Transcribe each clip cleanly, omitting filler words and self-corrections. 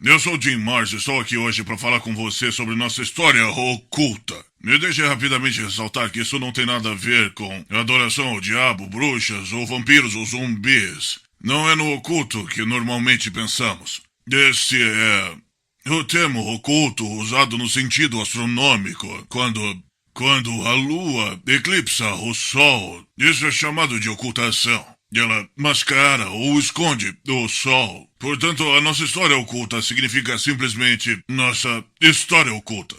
Eu sou Jim Mars e estou aqui hoje para falar com você sobre nossa história oculta. Me deixe rapidamente ressaltar que isso não tem nada a ver com adoração ao diabo, bruxas ou vampiros ou zumbis. Não é no oculto que normalmente pensamos. Este é o termo oculto usado no sentido astronômico, quando a lua eclipsa o sol. Isso é chamado de ocultação. Ela mascara ou esconde o sol. Portanto, a nossa história oculta significa simplesmente nossa história oculta.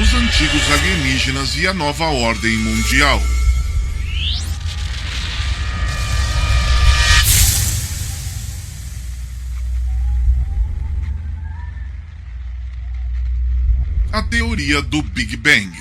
Os antigos alienígenas e a nova ordem mundial. A teoria do Big Bang.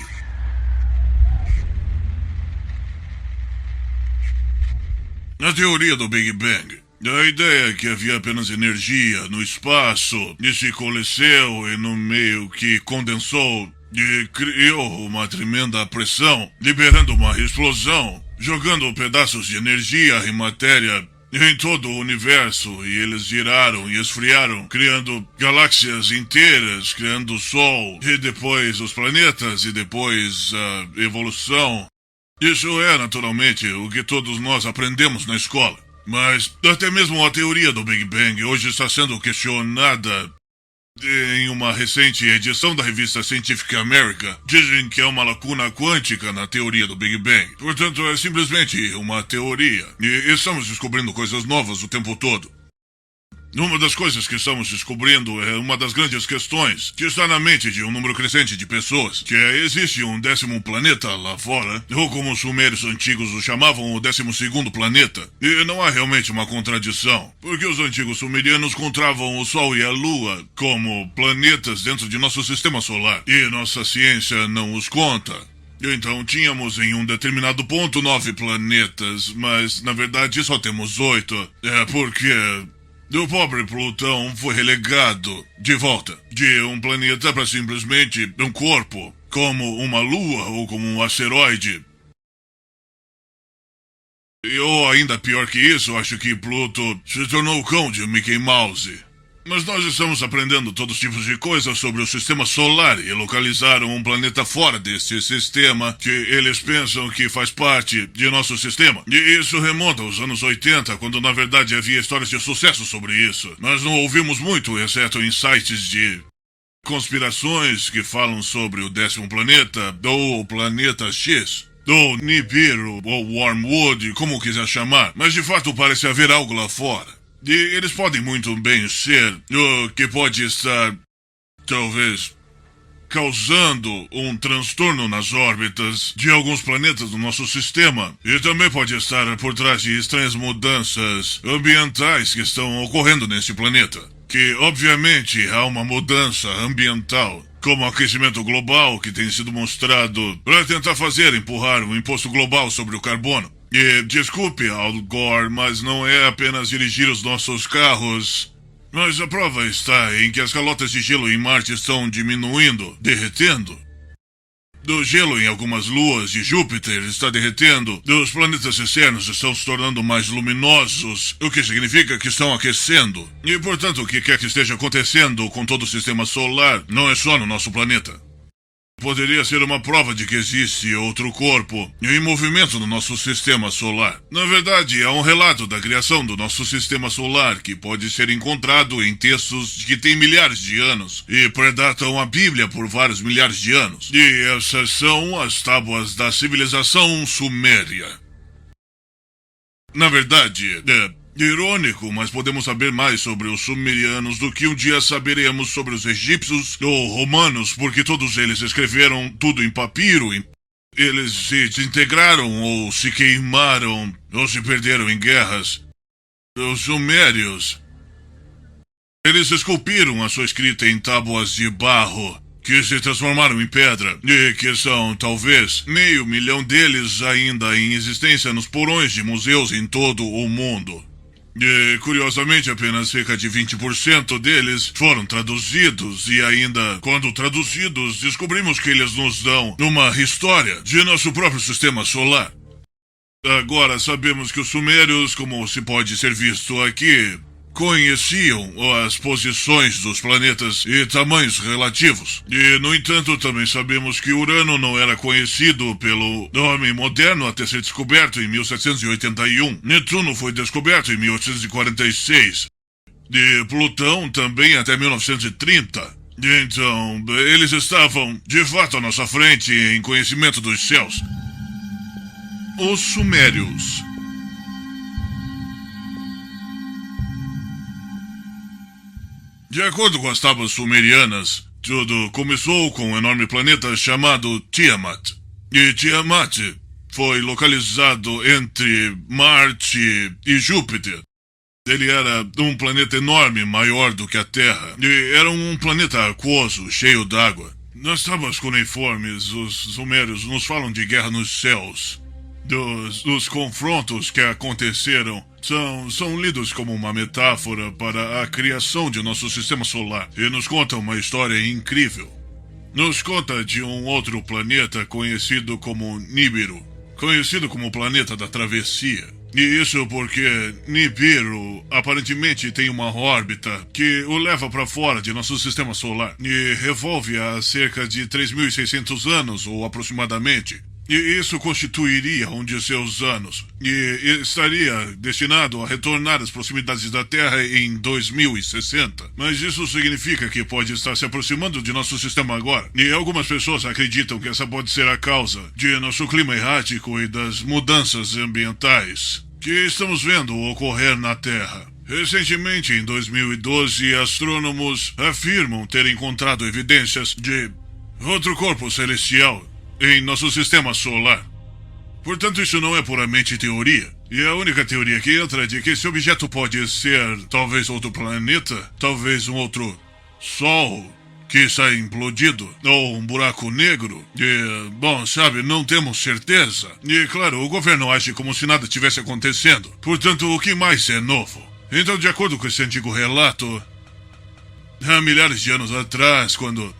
A teoria do Big Bang. A ideia é que havia apenas energia no espaço e se coalesceu e no meio que condensou e criou uma tremenda pressão, liberando uma explosão, jogando pedaços de energia e matéria em todo o universo, e eles giraram e esfriaram, criando galáxias inteiras, criando o Sol, e depois os planetas, e depois a evolução. Isso é, naturalmente, o que todos nós aprendemos na escola. Mas até mesmo a teoria do Big Bang hoje está sendo questionada. Em uma recente edição da revista Scientific American, dizem que é uma lacuna quântica na teoria do Big Bang. Portanto, é simplesmente uma teoria. E estamos descobrindo coisas novas o tempo todo. Uma das coisas que estamos descobrindo é uma das grandes questões que está na mente de um número crescente de pessoas, que é, existe um 10º planeta lá fora, ou como os sumérios antigos o chamavam, o 12º planeta. E não há realmente uma contradição, porque os antigos sumerianos encontravam o Sol e a Lua como planetas dentro de nosso sistema solar, e nossa ciência não os conta. Então tínhamos em um determinado ponto 9 planetas, mas na verdade só temos 8. É porque o pobre Plutão foi relegado de volta de um planeta para simplesmente um corpo, como uma lua ou como um asteroide. Ou ainda pior que isso, acho que Pluto se tornou o cão de Mickey Mouse. Mas nós estamos aprendendo todos os tipos de coisas sobre o sistema solar e localizaram um planeta fora desse sistema que eles pensam que faz parte de nosso sistema. E isso remonta aos anos 80, quando na verdade havia histórias de sucesso sobre isso. Mas não ouvimos muito, exceto em sites de conspirações que falam sobre o 10º planeta, ou o planeta X, ou Nibiru, ou Wormwood, como quiser chamar. Mas de fato parece haver algo lá fora. E eles podem muito bem ser o que pode estar, talvez, causando um transtorno nas órbitas de alguns planetas do nosso sistema. E também pode estar por trás de estranhas mudanças ambientais que estão ocorrendo nesse planeta. Que, obviamente, há uma mudança ambiental, como o aquecimento global que tem sido mostrado para tentar empurrar o imposto global sobre o carbono. E desculpe, Al Gore, mas não é apenas dirigir os nossos carros. Mas a prova está em que as calotas de gelo em Marte estão diminuindo, derretendo. Do gelo em algumas luas de Júpiter está derretendo. Os planetas externos estão se tornando mais luminosos, o que significa que estão aquecendo. E, portanto, o que quer que esteja acontecendo com todo o sistema solar não é só no nosso planeta. Poderia ser uma prova de que existe outro corpo em movimento no nosso sistema solar. Na verdade, é um relato da criação do nosso sistema solar que pode ser encontrado em textos que têm milhares de anos e predatam a Bíblia por vários milhares de anos. E essas são as tábuas da civilização suméria. Na verdade, irônico, mas podemos saber mais sobre os sumerianos do que um dia saberemos sobre os egípcios ou romanos, porque todos eles escreveram tudo em papiro. Eles se desintegraram ou se queimaram ou se perderam em guerras. Os sumérios, eles esculpiram a sua escrita em tábuas de barro, que se transformaram em pedra, e que são, talvez, 500 mil deles ainda em existência nos porões de museus em todo o mundo. E, curiosamente, apenas cerca de 20% deles foram traduzidos, e ainda, quando traduzidos, descobrimos que eles nos dão uma história de nosso próprio sistema solar. Agora sabemos que os sumérios, como se pode ser visto aqui, conheciam as posições dos planetas e tamanhos relativos. E, no entanto, também sabemos que Urano não era conhecido pelo homem moderno até ser descoberto em 1781. Netuno foi descoberto em 1846. E Plutão também até 1930. Então, eles estavam, de fato, à nossa frente em conhecimento dos céus. Os Sumérios. De acordo com as tábuas sumerianas, tudo começou com um enorme planeta chamado Tiamat. E Tiamat foi localizado entre Marte e Júpiter. Ele era um planeta enorme, maior do que a Terra. E era um planeta aquoso, cheio d'água. Nas tábuas cuneiformes, os sumérios nos falam de guerra nos céus. Dos confrontos que aconteceram são lidos como uma metáfora para a criação de nosso sistema solar e nos conta uma história incrível. Nos conta de um outro planeta conhecido como Nibiru, conhecido como o planeta da travessia. E isso porque Nibiru aparentemente tem uma órbita que o leva para fora de nosso sistema solar e revolve a cerca de 3.600 anos, ou aproximadamente. E isso constituiria um de seus anos, e estaria destinado a retornar às proximidades da Terra em 2060. Mas isso significa que pode estar se aproximando de nosso sistema agora, e algumas pessoas acreditam que essa pode ser a causa de nosso clima errático e das mudanças ambientais que estamos vendo ocorrer na Terra. Recentemente, em 2012, astrônomos afirmam ter encontrado evidências de outro corpo celestial em nosso sistema solar. Portanto, isso não é puramente teoria. E a única teoria que entra é de que esse objeto pode ser talvez outro planeta, talvez um outro sol que está implodido, ou um buraco negro. E, bom, sabe, não temos certeza. E, claro, o governo age como se nada tivesse acontecendo. Portanto, o que mais é novo? Então, de acordo com esse antigo relato, há milhares de anos atrás, quando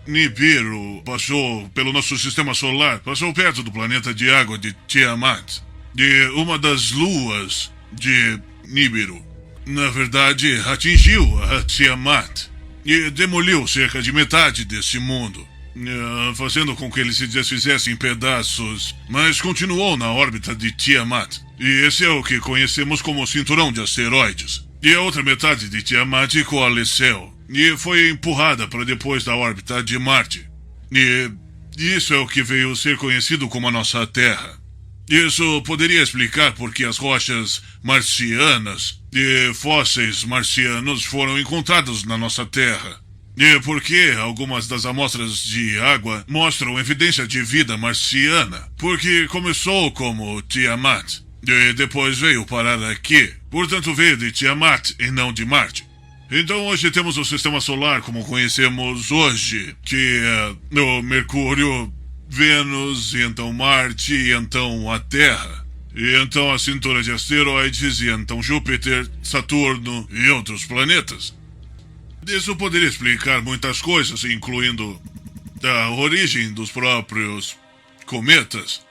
Nibiru passou pelo nosso sistema solar, passou perto do planeta de água de Tiamat, de uma das luas de Nibiru. Na verdade, atingiu a Tiamat e demoliu cerca de metade desse mundo, fazendo com que ele se desfizesse em pedaços, mas continuou na órbita de Tiamat. E esse é o que conhecemos como cinturão de asteroides. E a outra metade de Tiamat coalesceu e foi empurrada para depois da órbita de Marte. E isso é o que veio ser conhecido como a nossa Terra. Isso poderia explicar por que as rochas marcianas e fósseis marcianos foram encontrados na nossa Terra. E por que algumas das amostras de água mostram evidência de vida marciana. Porque começou como Tiamat e depois veio parar aqui. Portanto, veio de Tiamat e não de Marte. Então hoje temos o sistema solar como conhecemos hoje, que é o Mercúrio, Vênus, e então Marte, e então a Terra, e então a cintura de asteroides, e então Júpiter, Saturno e outros planetas. Isso poderia explicar muitas coisas, incluindo a origem dos próprios cometas,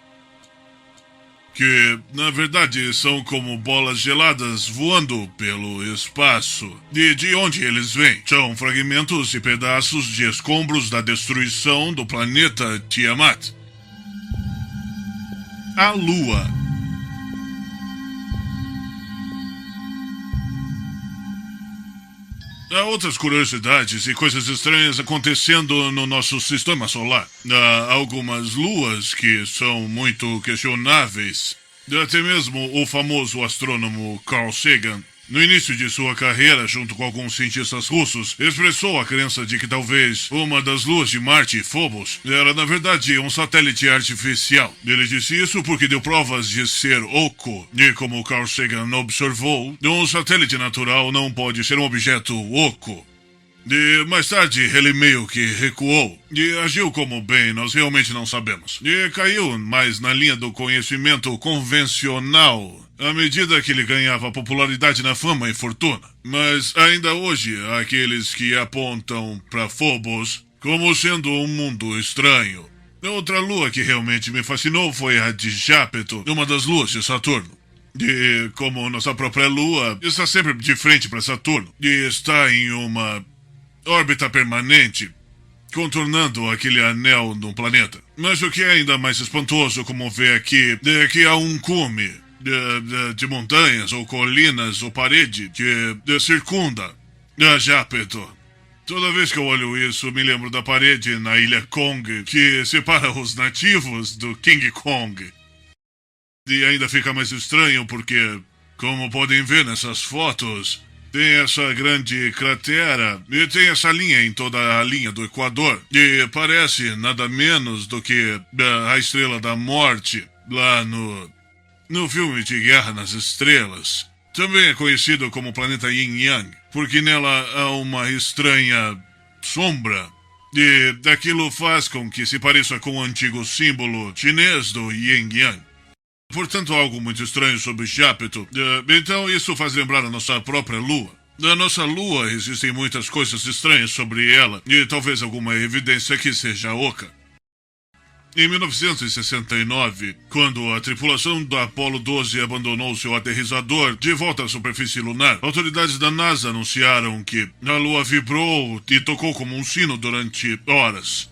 que, na verdade, são como bolas geladas voando pelo espaço. E de onde eles vêm? São fragmentos e pedaços de escombros da destruição do planeta Tiamat. A Lua. Há outras curiosidades e coisas estranhas acontecendo no nosso sistema solar. Há algumas luas que são muito questionáveis. Até mesmo o famoso astrônomo Carl Sagan, no início de sua carreira, junto com alguns cientistas russos, expressou a crença de que talvez uma das luas de Marte, Phobos, era na verdade um satélite artificial. Ele disse isso porque deu provas de ser oco, e como Carl Sagan observou, um satélite natural não pode ser um objeto oco. E mais tarde ele meio que recuou e agiu como bem, nós realmente não sabemos. E caiu mais na linha do conhecimento convencional à medida que ele ganhava popularidade na fama e fortuna. Mas ainda hoje há aqueles que apontam para Phobos como sendo um mundo estranho. Outra lua que realmente me fascinou foi a de Jápeto, uma das luas de Saturno. E como nossa própria lua está sempre de frente para Saturno e está em uma órbita permanente, contornando aquele anel no planeta. Mas o que é ainda mais espantoso, como ver aqui, é que há um cume de montanhas ou colinas ou parede que circunda a Jápeto. Toda vez que eu olho isso, me lembro da parede na ilha Kong que separa os nativos do King Kong. E ainda fica mais estranho porque, como podem ver nessas fotos, tem essa grande cratera e tem essa linha em toda a linha do Equador. E parece nada menos do que a Estrela da Morte lá no filme de Guerra nas Estrelas. Também é conhecido como planeta Yin Yang, porque nela há uma estranha sombra. E aquilo faz com que se pareça com o antigo símbolo chinês do Yin Yang. Portanto, algo muito estranho sobre Jápeto. Então, isso faz lembrar a nossa própria Lua. Na nossa Lua, existem muitas coisas estranhas sobre ela, e talvez alguma evidência que seja oca. Em 1969, quando a tripulação da Apollo 12 abandonou seu aterrissador de volta à superfície lunar, autoridades da NASA anunciaram que a Lua vibrou e tocou como um sino durante horas.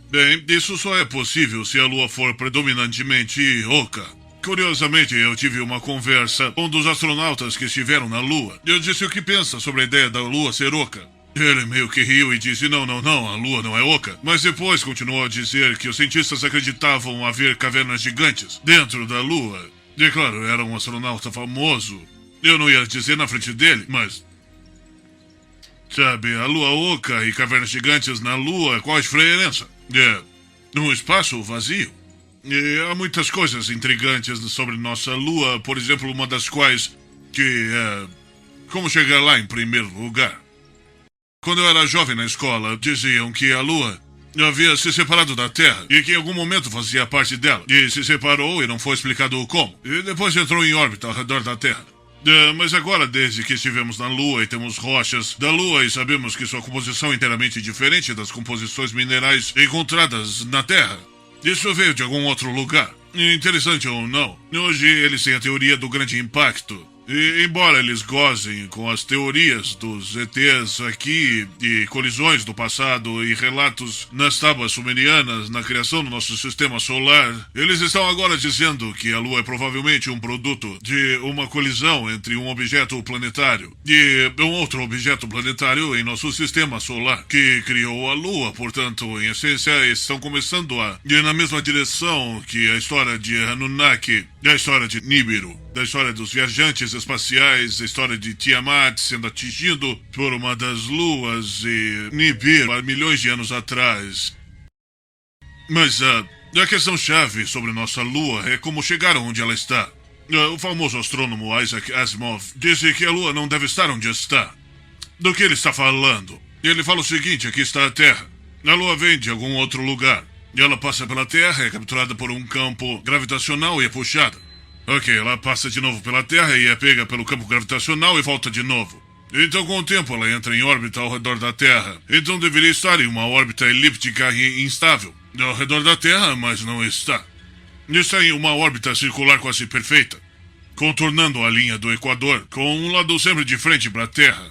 Bem, isso só é possível se a Lua for predominantemente oca. Curiosamente, eu tive uma conversa com um dos astronautas que estiveram na Lua. Eu disse o que pensa sobre a ideia da Lua ser oca. Ele meio que riu e disse, não, a Lua não é oca. Mas depois continuou a dizer que os cientistas acreditavam haver cavernas gigantes dentro da Lua. E claro, era um astronauta famoso. Eu não ia dizer na frente dele, mas... Sabe, a Lua oca e cavernas gigantes na Lua, qual a diferença? Um espaço vazio. E há muitas coisas intrigantes sobre nossa Lua, por exemplo, uma das quais que é como chegar lá em primeiro lugar. Quando eu era jovem na escola, diziam que a Lua havia se separado da Terra e que em algum momento fazia parte dela. E se separou e não foi explicado como. E depois entrou em órbita ao redor da Terra. Mas agora, desde que estivemos na Lua e temos rochas da Lua e sabemos que sua composição é inteiramente diferente das composições minerais encontradas na Terra, isso veio de algum outro lugar. Interessante ou não, hoje eles têm a teoria do grande impacto. E, embora eles gozem com as teorias dos ETs aqui e colisões do passado e relatos nas tábuas sumerianas na criação do nosso sistema solar, eles estão agora dizendo que a Lua é provavelmente um produto de uma colisão entre um objeto planetário e um outro objeto planetário em nosso sistema solar, que criou a Lua. Portanto, em essência, estão começando a ir na mesma direção que a história de Anunnaki, a história de Nibiru, da história dos viajantes espaciais, a história de Tiamat sendo atingido por uma das luas e Nibiru há milhões de anos atrás. Mas a questão-chave sobre nossa Lua é como chegaram onde ela está. O famoso astrônomo Isaac Asimov disse que a Lua não deve estar onde está. Do que ele está falando? Ele fala o seguinte, aqui está a Terra. A Lua vem de algum outro lugar. E ela passa pela Terra, é capturada por um campo gravitacional e é puxada. Ok, ela passa de novo pela Terra e é pega pelo campo gravitacional e volta de novo. Então, com o tempo, ela entra em órbita ao redor da Terra. Então, deveria estar em uma órbita elíptica e instável ao redor da Terra, mas não está. Está em uma órbita circular quase perfeita, contornando a linha do Equador, com um lado sempre de frente para a Terra.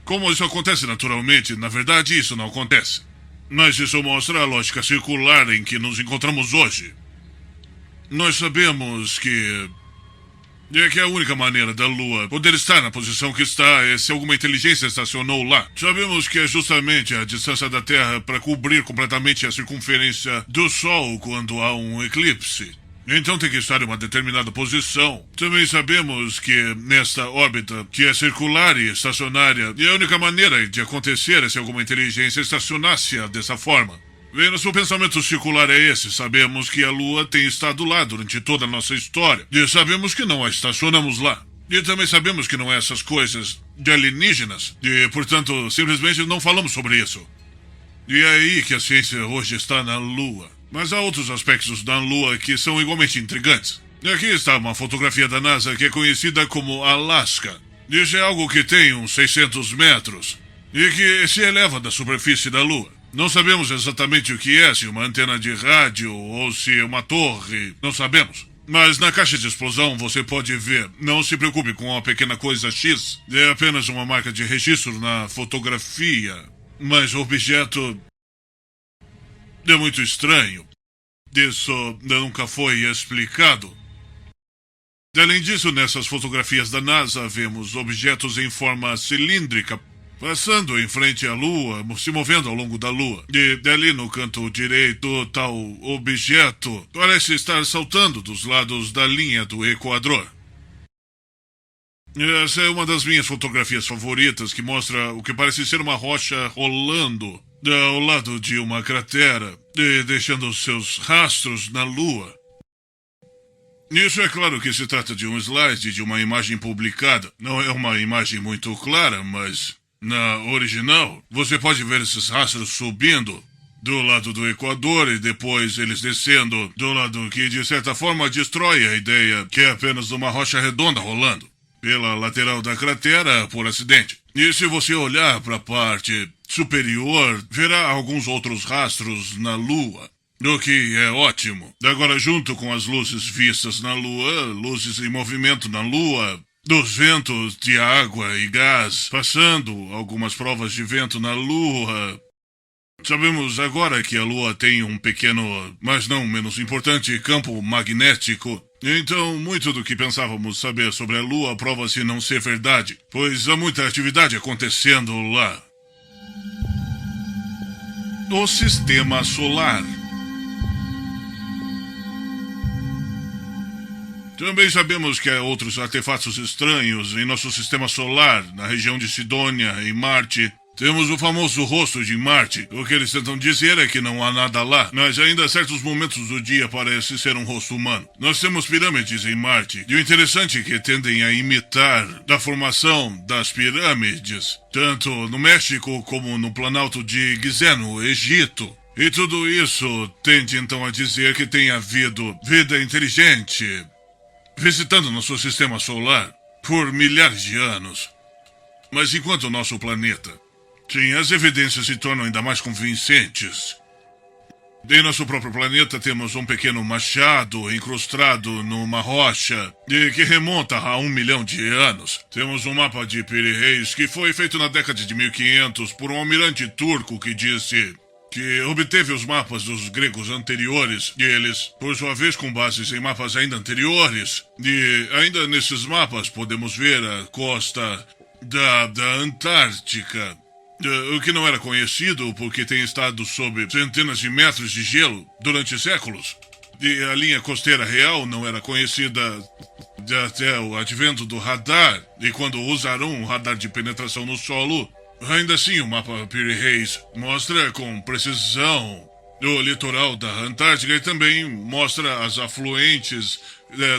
Como isso acontece naturalmente, na verdade, isso não acontece. Mas isso mostra a lógica circular em que nos encontramos hoje. Nós sabemos que a única maneira da Lua poder estar na posição que está é se alguma inteligência estacionou lá. Sabemos que é justamente a distância da Terra para cobrir completamente a circunferência do Sol quando há um eclipse. Então tem que estar em uma determinada posição. Também sabemos que nesta órbita, que é circular e estacionária, e a única maneira de acontecer é se alguma inteligência estacionasse dessa forma. Bem, nosso pensamento circular é esse. Sabemos que a Lua tem estado lá durante toda a nossa história. E sabemos que não a estacionamos lá. E também sabemos que não é essas coisas de alienígenas. E, portanto, simplesmente não falamos sobre isso. E é aí que a ciência hoje está na Lua. Mas há outros aspectos da Lua que são igualmente intrigantes. E aqui está uma fotografia da NASA que é conhecida como Alaska. Isso é algo que tem uns 600 metros. E que se eleva da superfície da Lua. Não sabemos exatamente o que é, se uma antena de rádio ou se é uma torre, não sabemos. Mas na caixa de explosão você pode ver. Não se preocupe com a pequena coisa X. É apenas uma marca de registro na fotografia. Mas o objeto é muito estranho. Isso nunca foi explicado. Além disso, nessas fotografias da NASA, vemos objetos em forma cilíndrica passando em frente à Lua, se movendo ao longo da Lua. E dali no canto direito, tal objeto parece estar saltando dos lados da linha do Equador. Essa é uma das minhas fotografias favoritas, que mostra o que parece ser uma rocha rolando ao lado de uma cratera, e deixando seus rastros na Lua. Isso é claro que se trata de um slide de uma imagem publicada. Não é uma imagem muito clara, mas na original você pode ver esses rastros subindo do lado do Equador e depois eles descendo do lado que de certa forma destrói a ideia que é apenas uma rocha redonda rolando pela lateral da cratera por acidente. E se você olhar para a parte superior, verá alguns outros rastros na Lua. O que é ótimo. Agora, junto com as luzes vistas na Lua, luzes em movimento na Lua, dos ventos de água e gás, passando algumas provas de vento na Lua. Sabemos agora que a Lua tem um pequeno, mas não menos importante, campo magnético. Então, muito do que pensávamos saber sobre a Lua prova-se não ser verdade, pois há muita atividade acontecendo lá. O Sistema Solar. Também sabemos que há outros artefatos estranhos em nosso sistema solar, na região de Sidônia, em Marte. Temos o famoso rosto de Marte. O que eles tentam dizer é que não há nada lá, mas ainda a certos momentos do dia parece ser um rosto humano. Nós temos pirâmides em Marte, e o interessante é que tendem a imitar a formação das pirâmides, tanto no México como no Planalto de Gizé, no Egito. E tudo isso tende então a dizer que tem havido vida inteligente visitando nosso sistema solar por milhares de anos. Mas enquanto o nosso planeta, sim, as evidências se tornam ainda mais convincentes. Em nosso próprio planeta temos um pequeno machado incrustado numa rocha e que remonta a 1 milhão de anos. Temos um mapa de Piri-Reis que foi feito na década de 1500 por um almirante turco que disse que obteve os mapas dos gregos anteriores, e eles, por sua vez, com bases em mapas ainda anteriores. E ainda nesses mapas podemos ver a costa da Antártica, o que não era conhecido porque tem estado sob centenas de metros de gelo durante séculos. E a linha costeira real não era conhecida até o advento do radar, e quando usaram um radar de penetração no solo, ainda assim, o mapa Piri-Reis mostra com precisão o litoral da Antártica e também mostra as afluentes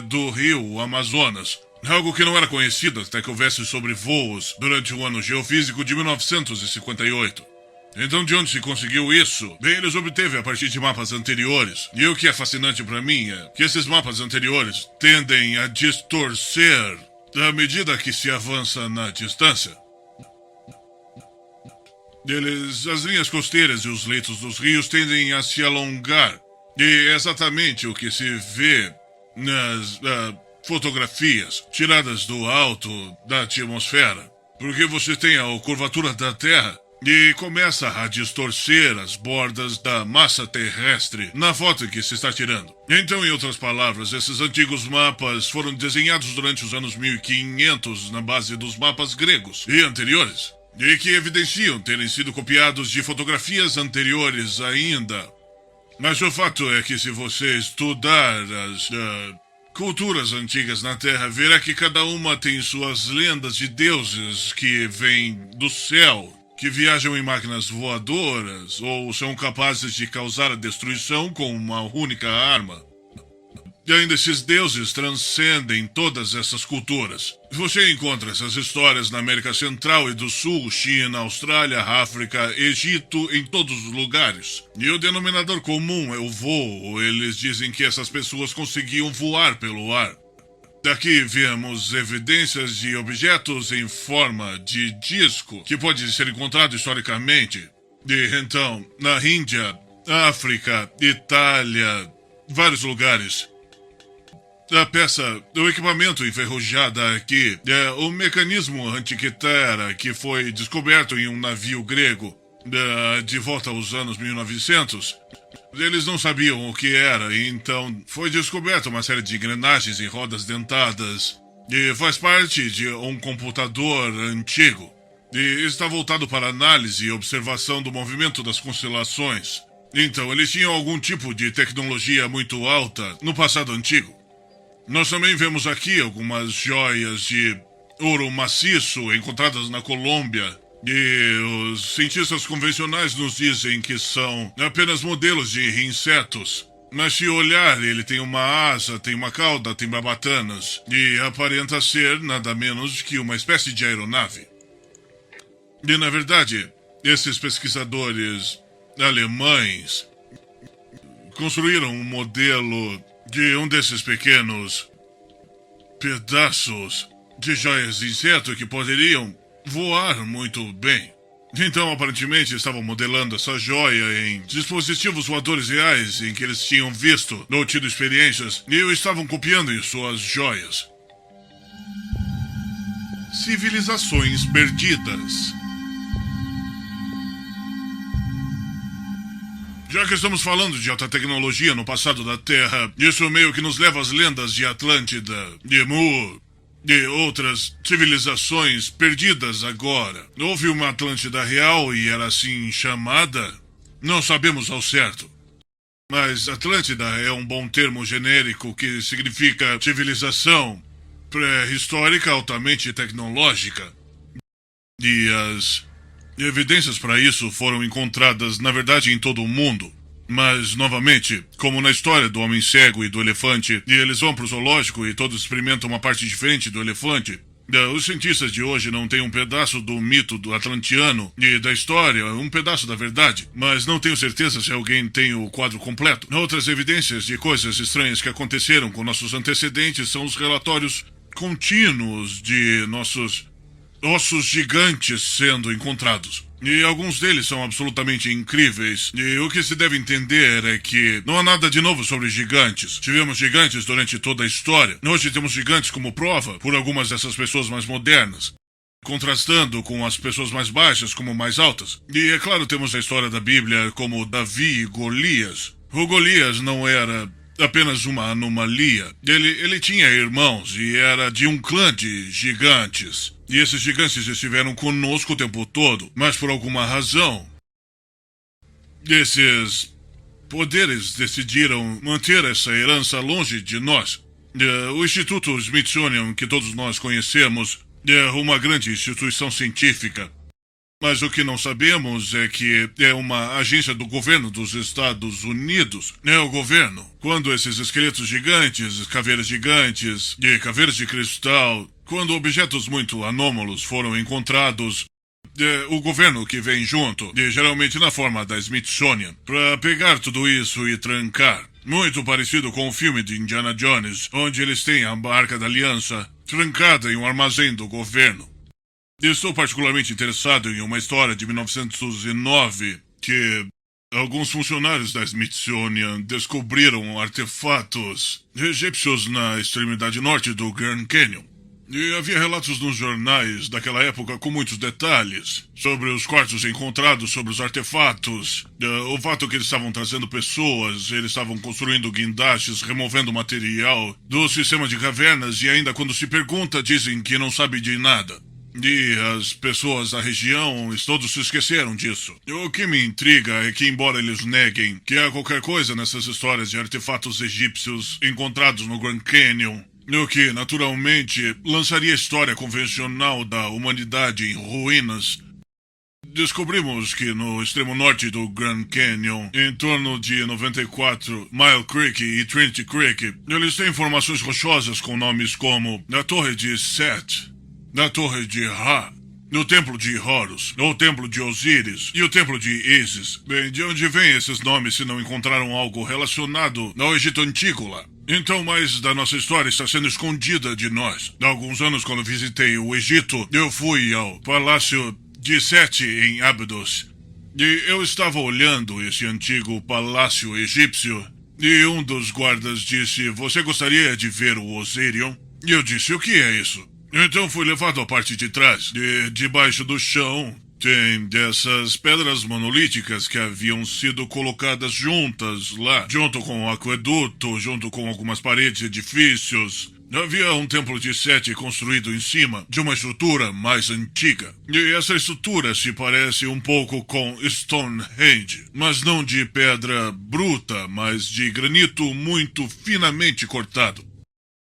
do rio Amazonas. Algo que não era conhecido até que houvesse sobrevoos durante o ano geofísico de 1958. Então, de onde se conseguiu isso? Bem, eles obteve a partir de mapas anteriores. E o que é fascinante para mim é que esses mapas anteriores tendem a distorcer à medida que se avança na distância. As linhas costeiras e os leitos dos rios tendem a se alongar. E é exatamente o que se vê nas fotografias tiradas do alto da atmosfera. Porque você tem a curvatura da Terra e começa a distorcer as bordas da massa terrestre na foto que se está tirando. Então, em outras palavras, esses antigos mapas foram desenhados durante os anos 1500 na base dos mapas gregos e anteriores, e que evidenciam terem sido copiados de fotografias anteriores ainda. Mas o fato é que se você estudar as culturas antigas na Terra, verá que cada uma tem suas lendas de deuses que vêm do céu, que viajam em máquinas voadoras ou são capazes de causar a destruição com uma única arma. E ainda esses deuses transcendem todas essas culturas. Você encontra essas histórias na América Central e do Sul, China, Austrália, África, Egito, em todos os lugares. E o denominador comum é o voo. Eles dizem que essas pessoas conseguiam voar pelo ar. Daqui vemos evidências de objetos em forma de disco, que pode ser encontrado historicamente. E então, na Índia, África, Itália, vários lugares. A peça, o equipamento enferrujado aqui é o mecanismo Antikythera que foi descoberto em um navio grego de volta aos anos 1900. Eles não sabiam o que era, então foi descoberta uma série de engrenagens e rodas dentadas e faz parte de um computador antigo e está voltado para análise e observação do movimento das constelações. Então, eles tinham algum tipo de tecnologia muito alta no passado antigo. Nós também vemos aqui algumas joias de ouro maciço encontradas na Colômbia. E os cientistas convencionais nos dizem que são apenas modelos de insetos. Mas se olhar, ele tem uma asa, tem uma cauda, tem barbatanas. E aparenta ser nada menos que uma espécie de aeronave. E na verdade, esses pesquisadores alemães construíram um modelo de um desses pequenos pedaços de joias de inseto que poderiam voar muito bem. Então, aparentemente, estavam modelando essa joia em dispositivos voadores reais em que eles tinham visto ou tido experiências e o estavam copiando em suas joias. Civilizações perdidas. Já que estamos falando de alta tecnologia no passado da Terra, isso meio que nos leva às lendas de Atlântida, de Mu, de outras civilizações perdidas agora. Houve uma Atlântida real e era assim chamada? Não sabemos ao certo. Mas Atlântida é um bom termo genérico que significa civilização pré-histórica altamente tecnológica. E as evidências para isso foram encontradas, na verdade, em todo o mundo. Mas, novamente, como na história do homem cego e do elefante, e eles vão para o zoológico e todos experimentam uma parte diferente do elefante, os cientistas de hoje não têm um pedaço do mito do atlantiano e da história, um pedaço da verdade, mas não tenho certeza se alguém tem o quadro completo. Outras evidências de coisas estranhas que aconteceram com nossos antecedentes são os relatórios contínuos de nossos ossos gigantes sendo encontrados. E alguns deles são absolutamente incríveis. E o que se deve entender é que não há nada de novo sobre gigantes. Tivemos gigantes durante toda a história. Hoje temos gigantes como prova por algumas dessas pessoas mais modernas, contrastando com as pessoas mais baixas como mais altas. E é claro, temos a história da Bíblia como Davi e Golias. O Golias não era apenas uma anomalia. Ele tinha irmãos e era de um clã de gigantes. E esses gigantes estiveram conosco o tempo todo, mas por alguma razão, esses poderes decidiram manter essa herança longe de nós. O Instituto Smithsonian, que todos nós conhecemos, é uma grande instituição científica. Mas o que não sabemos é que é uma agência do governo dos Estados Unidos. É o governo. Quando esses esqueletos gigantes, caveiras gigantes e caveiras de cristal, quando objetos muito anômalos foram encontrados, o governo que vem junto, e geralmente na forma da Smithsonian, para pegar tudo isso e trancar. Muito parecido com o filme de Indiana Jones, onde eles têm a Arca da Aliança trancada em um armazém do governo. Estou particularmente interessado em uma história de 1909 que alguns funcionários da Smithsonian descobriram artefatos egípcios na extremidade norte do Grand Canyon. E havia relatos nos jornais daquela época com muitos detalhes sobre os quartos encontrados, sobre os artefatos, o fato que eles estavam trazendo pessoas, eles estavam construindo guindastes, removendo material do sistema de cavernas e ainda quando se pergunta dizem que não sabe de nada. E as pessoas da região todos se esqueceram disso. O que me intriga é que, embora eles neguem que há qualquer coisa nessas histórias de artefatos egípcios encontrados no Grand Canyon, o que, naturalmente, lançaria a história convencional da humanidade em ruínas, descobrimos que no extremo norte do Grand Canyon, em torno de 94, Mile Creek e Trinity Creek, eles têm formações rochosas com nomes como a Torre de Set, da Torre de Ra, no Templo de Horus, o Templo de Osíris e o Templo de Ísis. Bem, de onde vêm esses nomes se não encontraram algo relacionado ao Egito Antigo lá? Então, mais da nossa história está sendo escondida de nós. Há alguns anos, quando visitei o Egito, eu fui ao Palácio de Sete em Abydos. E eu estava olhando esse antigo palácio egípcio e um dos guardas disse: "Você gostaria de ver o Osirion?" E eu disse: "O que é isso?" Então fui levado à parte de trás. Debaixo do chão tem dessas pedras monolíticas que haviam sido colocadas juntas lá, junto com o aqueduto, junto com algumas paredes e edifícios. Havia um templo de Sete construído em cima de uma estrutura mais antiga. E essa estrutura se parece um pouco com Stonehenge, mas não de pedra bruta, mas de granito muito finamente cortado.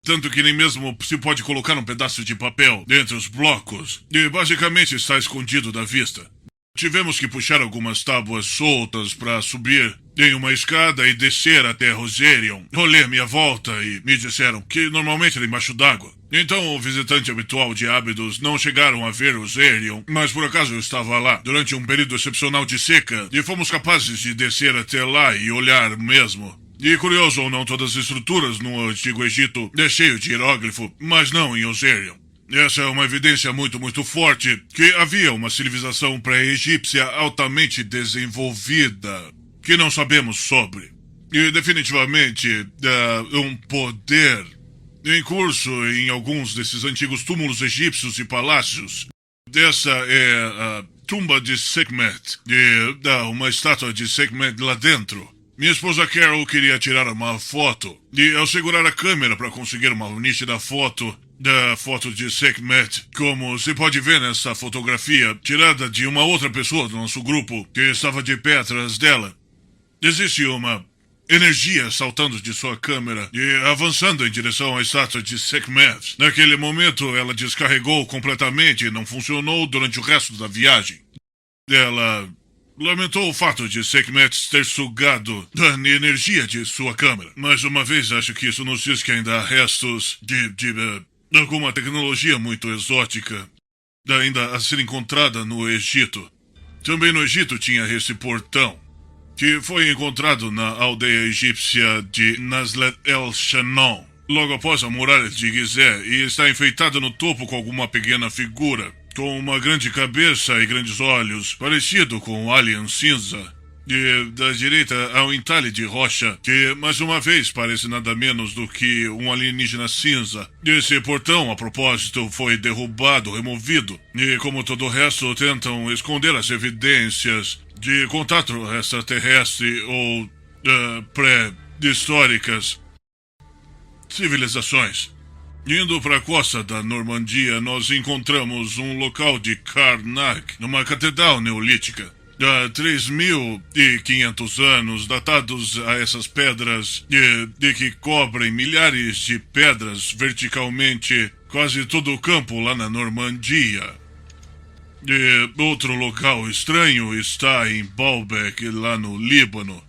Tanto que nem mesmo se pode colocar um pedaço de papel entre os blocos, e basicamente está escondido da vista. Tivemos que puxar algumas tábuas soltas para subir em uma escada e descer até Roserion. Olhei à minha volta e me disseram que normalmente era embaixo d'água. Então o visitante habitual de Abydos não chegaram a ver Roserion, mas por acaso eu estava lá durante um período excepcional de seca e fomos capazes de descer até lá e olhar mesmo. E curioso ou não, todas as estruturas no Antigo Egito é cheio de hieróglifo, mas não em Osirion. Essa é uma evidência muito forte que havia uma civilização pré-egípcia altamente desenvolvida, que não sabemos sobre. E definitivamente um poder em curso em alguns desses antigos túmulos egípcios e palácios. Essa é a tumba de Sekhmet, e uma estátua de Sekhmet lá dentro. Minha esposa Carol queria tirar uma foto, e ao segurar a câmera para conseguir uma nítida foto da foto de Sekhmet, como se pode ver nessa fotografia, tirada de uma outra pessoa do nosso grupo, que estava de pé atrás dela, existe uma energia saltando de sua câmera e avançando em direção à estátua de Sekhmet. Naquele momento, ela descarregou completamente e não funcionou durante o resto da viagem. Ela lamentou o fato de Sekhmet ter sugado a energia de sua câmera. Mais uma vez, acho que isso nos diz que ainda há restos de alguma tecnologia muito exótica ainda a ser encontrada no Egito. Também no Egito tinha esse portão, que foi encontrado na aldeia egípcia de Naslet el-Shannon, logo após a muralha de Gizeh, e está enfeitado no topo com alguma pequena figura, com uma grande cabeça e grandes olhos, parecido com um alien cinza. E da direita há um entalhe de rocha, que mais uma vez parece nada menos do que um alienígena cinza. Esse portão, a propósito, foi derrubado, removido, e como todo o resto, tentam esconder as evidências de contato extraterrestre ou pré-históricas civilizações. Indo para a costa da Normandia, nós encontramos um local de Karnak, numa catedral neolítica. Há 3.500 anos, datados a essas pedras de que cobrem milhares de pedras verticalmente quase todo o campo lá na Normandia. E outro local estranho está em Baalbek, lá no Líbano.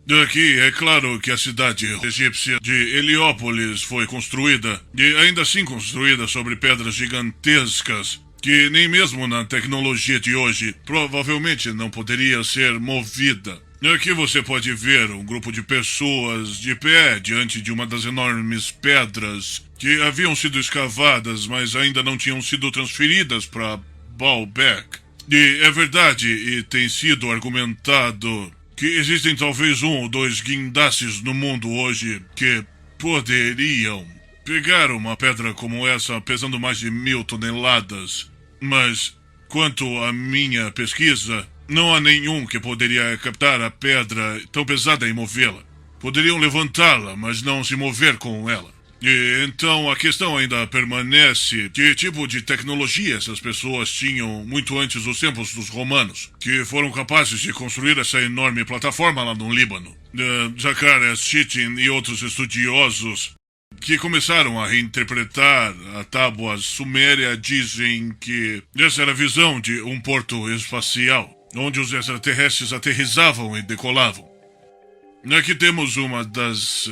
Daqui é claro que a cidade egípcia de Heliópolis foi construída, e ainda assim construída sobre pedras gigantescas, que nem mesmo na tecnologia de hoje provavelmente não poderia ser movida. Aqui você pode ver um grupo de pessoas de pé diante de uma das enormes pedras que haviam sido escavadas, mas ainda não tinham sido transferidas para Baalbek. E é verdade, e tem sido argumentado, que existem talvez 1 ou 2 guindastes no mundo hoje que poderiam pegar uma pedra como essa pesando mais de 1.000 toneladas. Mas, quanto à minha pesquisa, não há nenhum que poderia captar a pedra tão pesada e movê-la. Poderiam levantá-la, mas não se mover com ela. E então a questão ainda permanece: que tipo de tecnologia essas pessoas tinham muito antes dos tempos dos romanos, que foram capazes de construir essa enorme plataforma lá no Líbano. Zacarias Sitchin e outros estudiosos que começaram a reinterpretar a tábua suméria dizem que essa era a visão de um porto espacial, onde os extraterrestres aterrizavam e decolavam. Aqui temos uma das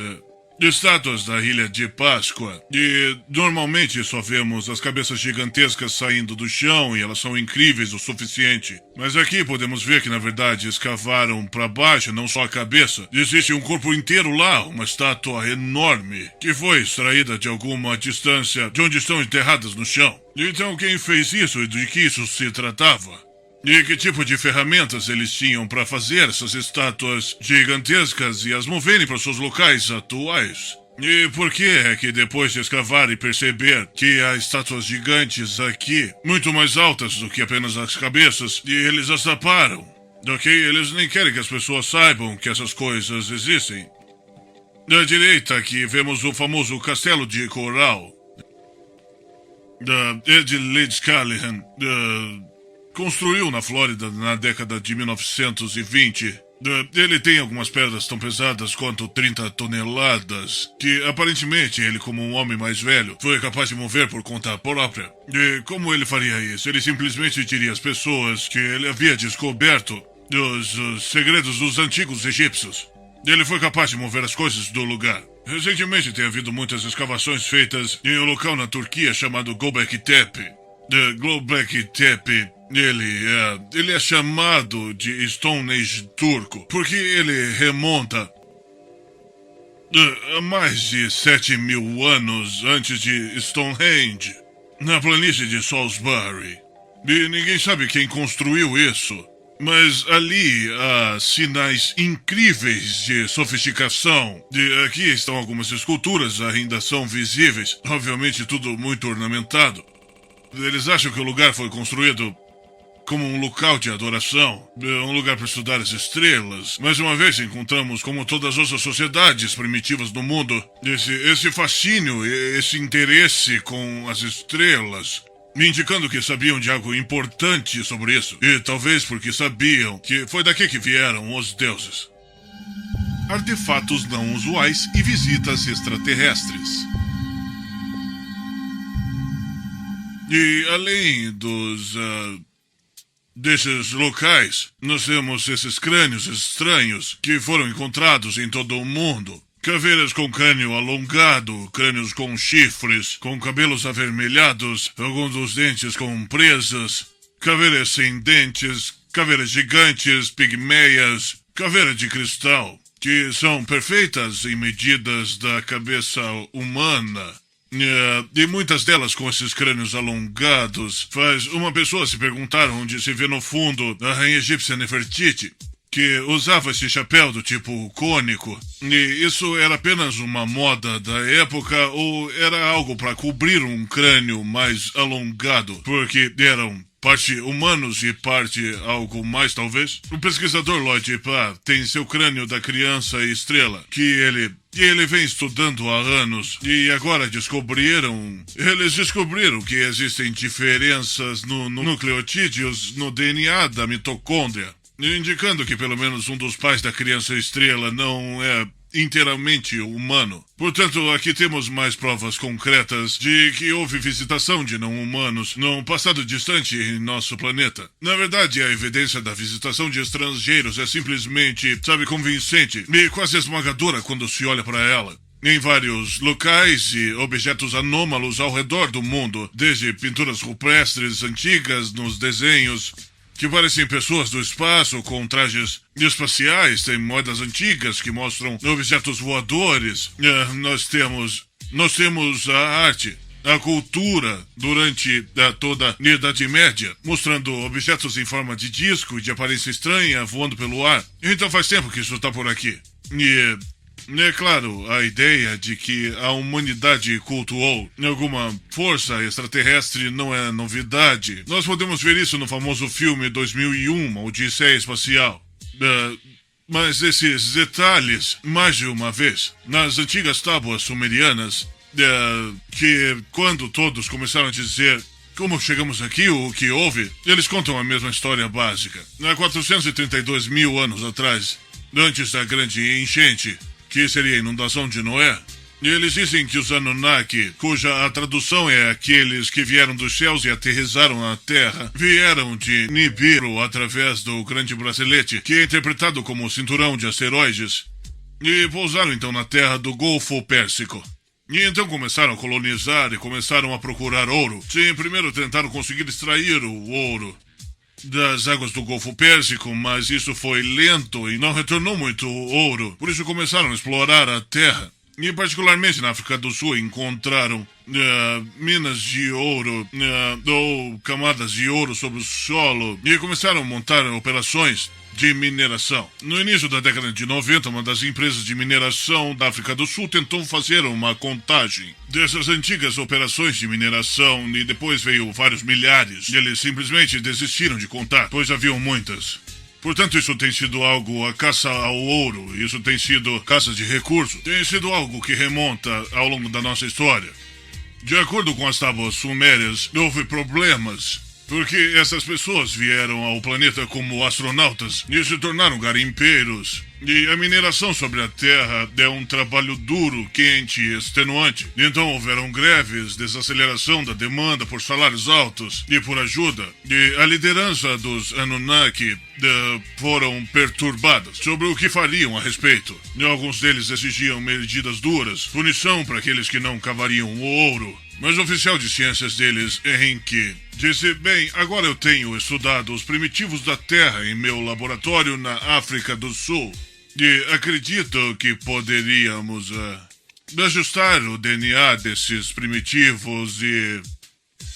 estátuas da Ilha de Páscoa, e normalmente só vemos as cabeças gigantescas saindo do chão e elas são incríveis o suficiente. Mas aqui podemos ver que na verdade escavaram para baixo não só a cabeça. Existe um corpo inteiro lá, uma estátua enorme, que foi extraída de alguma distância de onde estão enterradas no chão. Então quem fez isso e de que isso se tratava? E que tipo de ferramentas eles tinham para fazer essas estátuas gigantescas e as moverem para seus locais atuais? E por que é que depois de escavar e perceber que há estátuas gigantes aqui, muito mais altas do que apenas as cabeças, e eles as taparam? Ok? Eles nem querem que as pessoas saibam que essas coisas existem. Da direita aqui vemos o famoso Castelo de Coral. Ed Leeds Callahan construiu na Flórida na década de 1920. Ele tem algumas pedras tão pesadas quanto 30 toneladas, que aparentemente ele, como um homem mais velho, foi capaz de mover por conta própria. E como ele faria isso? Ele simplesmente diria às pessoas que ele havia descoberto os segredos dos antigos egípcios. Ele foi capaz de mover as coisas do lugar. Recentemente tem havido muitas escavações feitas em um local na Turquia chamado Göbekli Tepe. Göbekli Tepe, ele é chamado de Stone Age turco, porque ele remonta a mais de 7.000 anos antes de Stonehenge, na planície de Salisbury. E ninguém sabe quem construiu isso. Mas ali há sinais incríveis de sofisticação. E aqui estão algumas esculturas, ainda são visíveis. Obviamente tudo muito ornamentado. Eles acham que o lugar foi construído como um local de adoração, um lugar para estudar as estrelas. Mais uma vez encontramos, como todas as outras sociedades primitivas do mundo, esse fascínio, esse interesse com as estrelas, me indicando que sabiam de algo importante sobre isso. E talvez porque sabiam que foi daqui que vieram os deuses. Artefatos não usuais e visitas extraterrestres. E além desses locais, nós temos esses crânios estranhos que foram encontrados em todo o mundo. Caveiras com crânio alongado, crânios com chifres, com cabelos avermelhados, alguns dos dentes com presas, caveiras sem dentes, caveiras gigantes, pigmeias, caveira de cristal, que são perfeitas em medidas da cabeça humana. E muitas delas com esses crânios alongados faz uma pessoa se perguntar onde se vê no fundo a rainha egípcia Nefertiti, que usava esse chapéu do tipo cônico. E isso era apenas uma moda da época ou era algo para cobrir um crânio mais alongado, porque eram parte humanos e parte algo mais, talvez? O pesquisador Lloyd Pah tem seu crânio da criança estrela, que ele vem estudando há anos, e agora eles descobriram que existem diferenças no nucleotídeos no DNA da mitocôndria, indicando que pelo menos um dos pais da criança estrela não é inteiramente humano. Portanto, aqui temos mais provas concretas de que houve visitação de não-humanos num passado distante em nosso planeta. Na verdade, a evidência da visitação de estrangeiros é simplesmente, convincente e quase esmagadora quando se olha para ela. Em vários locais e objetos anômalos ao redor do mundo, desde pinturas rupestres antigas nos desenhos que parecem pessoas do espaço com trajes espaciais, tem moedas antigas que mostram objetos voadores. Nós temos a arte, a cultura durante toda a Idade Média, mostrando objetos em forma de disco e de aparência estranha voando pelo ar. Então faz tempo que isso está por aqui. E é claro, a ideia de que a humanidade cultuou alguma força extraterrestre não é novidade. Nós podemos ver isso no famoso filme 2001, Odisseia Espacial. Mas esses detalhes, mais de uma vez, nas antigas tábuas sumerianas, que quando todos começaram a dizer como chegamos aqui, o que houve, eles contam a mesma história básica. Há 432 mil anos atrás, antes da grande enchente, que seria a inundação de Noé, e eles dizem que os Anunnaki, cuja a tradução é aqueles que vieram dos céus e aterrizaram na Terra, vieram de Nibiru através do Grande Bracelete, que é interpretado como o cinturão de asteroides, e pousaram então na terra do Golfo Pérsico. E então começaram a colonizar e começaram a procurar ouro. Sim, primeiro tentaram conseguir extrair o ouro das águas do Golfo Pérsico, mas isso foi lento e não retornou muito ouro. Por isso começaram a explorar a terra. E particularmente na África do Sul encontraram minas de ouro ou camadas de ouro sobre o solo e começaram a montar operações de mineração. No início da década de 90, uma das empresas de mineração da África do Sul tentou fazer uma contagem dessas antigas operações de mineração e depois veio vários milhares. E eles simplesmente desistiram de contar, pois haviam muitas. Portanto, isso tem sido algo, a caça ao ouro, isso tem sido caça de recursos, tem sido algo que remonta ao longo da nossa história. De acordo com as tábuas sumérias, houve problemas, porque essas pessoas vieram ao planeta como astronautas e se tornaram garimpeiros. E a mineração sobre a Terra é um trabalho duro, quente e extenuante. Então houveram greves, desaceleração da demanda por salários altos e por ajuda. E a liderança dos Anunnaki foram perturbadas sobre o que fariam a respeito. E alguns deles exigiam medidas duras, punição para aqueles que não cavariam o ouro. Mas o oficial de ciências deles, Henke, disse: bem, agora eu tenho estudado os primitivos da Terra em meu laboratório na África do Sul. E acredito que poderíamos ajustar o DNA desses primitivos e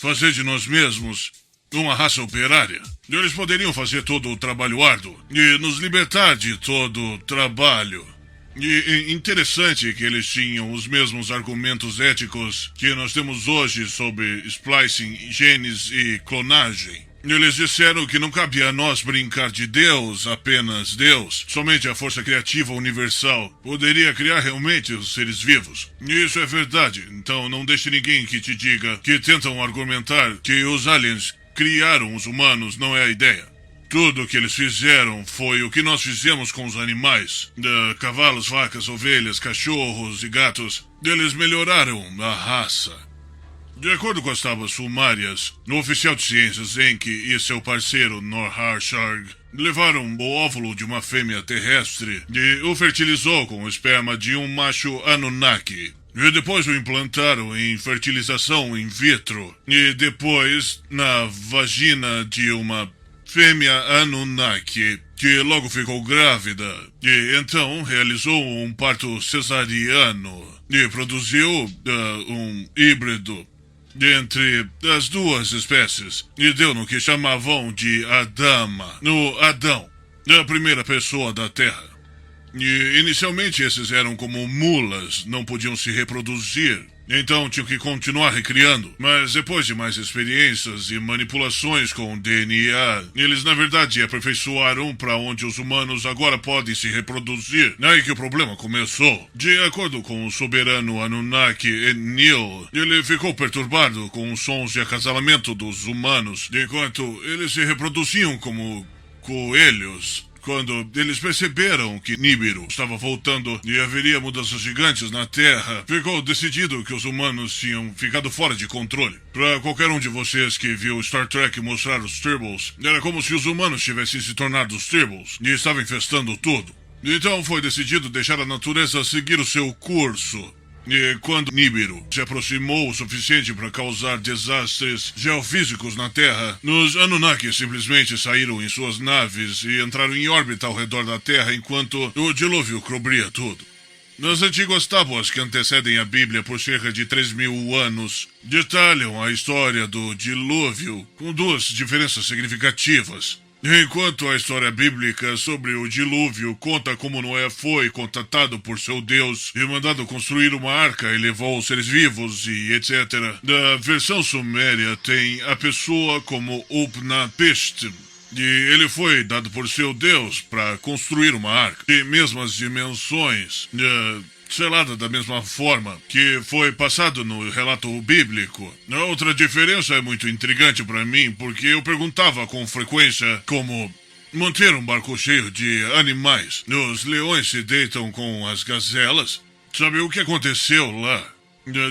fazer de nós mesmos uma raça operária. Eles poderiam fazer todo o trabalho árduo e nos libertar de todo o trabalho. E interessante que eles tinham os mesmos argumentos éticos que nós temos hoje sobre splicing, genes e clonagem. Eles disseram que não cabia a nós brincar de Deus, apenas Deus. Somente a força criativa universal poderia criar realmente os seres vivos. E isso é verdade, então não deixe ninguém que te diga que tentam argumentar que os aliens criaram os humanos, não é a ideia. Tudo o que eles fizeram foi o que nós fizemos com os animais. Cavalos, vacas, ovelhas, cachorros e gatos. Eles melhoraram a raça. De acordo com as tábuas sumárias, o oficial de ciências Enki e seu parceiro Norharsharg levaram o óvulo de uma fêmea terrestre e o fertilizou com o esperma de um macho Anunnaki. E depois o implantaram em fertilização in vitro. E depois na vagina de uma fêmea Anunnaki, que logo ficou grávida, e então realizou um parto cesariano e produziu um híbrido entre as duas espécies, e deu no que chamavam de Adama, no Adão, a primeira pessoa da Terra. E inicialmente esses eram como mulas, não podiam se reproduzir. Então tinham que continuar recriando, mas depois de mais experiências e manipulações com o DNA, eles na verdade aperfeiçoaram para onde os humanos agora podem se reproduzir. Aí que o problema começou. De acordo com o soberano Anunnaki Enlil, ele ficou perturbado com os sons de acasalamento dos humanos, enquanto eles se reproduziam como coelhos. Quando eles perceberam que Nibiru estava voltando e haveria mudanças gigantes na Terra, ficou decidido que os humanos tinham ficado fora de controle. Para qualquer um de vocês que viu Star Trek mostrar os Tribbles, era como se os humanos tivessem se tornado os Tribbles e estavam infestando tudo. Então foi decidido deixar a natureza seguir o seu curso. E quando Nibiru se aproximou o suficiente para causar desastres geofísicos na Terra, os Anunnaki simplesmente saíram em suas naves e entraram em órbita ao redor da Terra enquanto o dilúvio cobria tudo. Nas antigas tábuas que antecedem a Bíblia por cerca de 3.000 anos, detalham a história do dilúvio com duas diferenças significativas. Enquanto a história bíblica sobre o dilúvio conta como Noé foi contatado por seu Deus e mandado construir uma arca e levou os seres vivos e etc., da versão suméria tem a pessoa como Upnapishtim, e ele foi dado por seu Deus para construir uma arca de mesmas dimensões, selada da mesma forma que foi passado no relato bíblico. A outra diferença é muito intrigante para mim, porque eu perguntava com frequência como manter um barco cheio de animais. Os leões se deitam com as gazelas. Sabe o que aconteceu lá?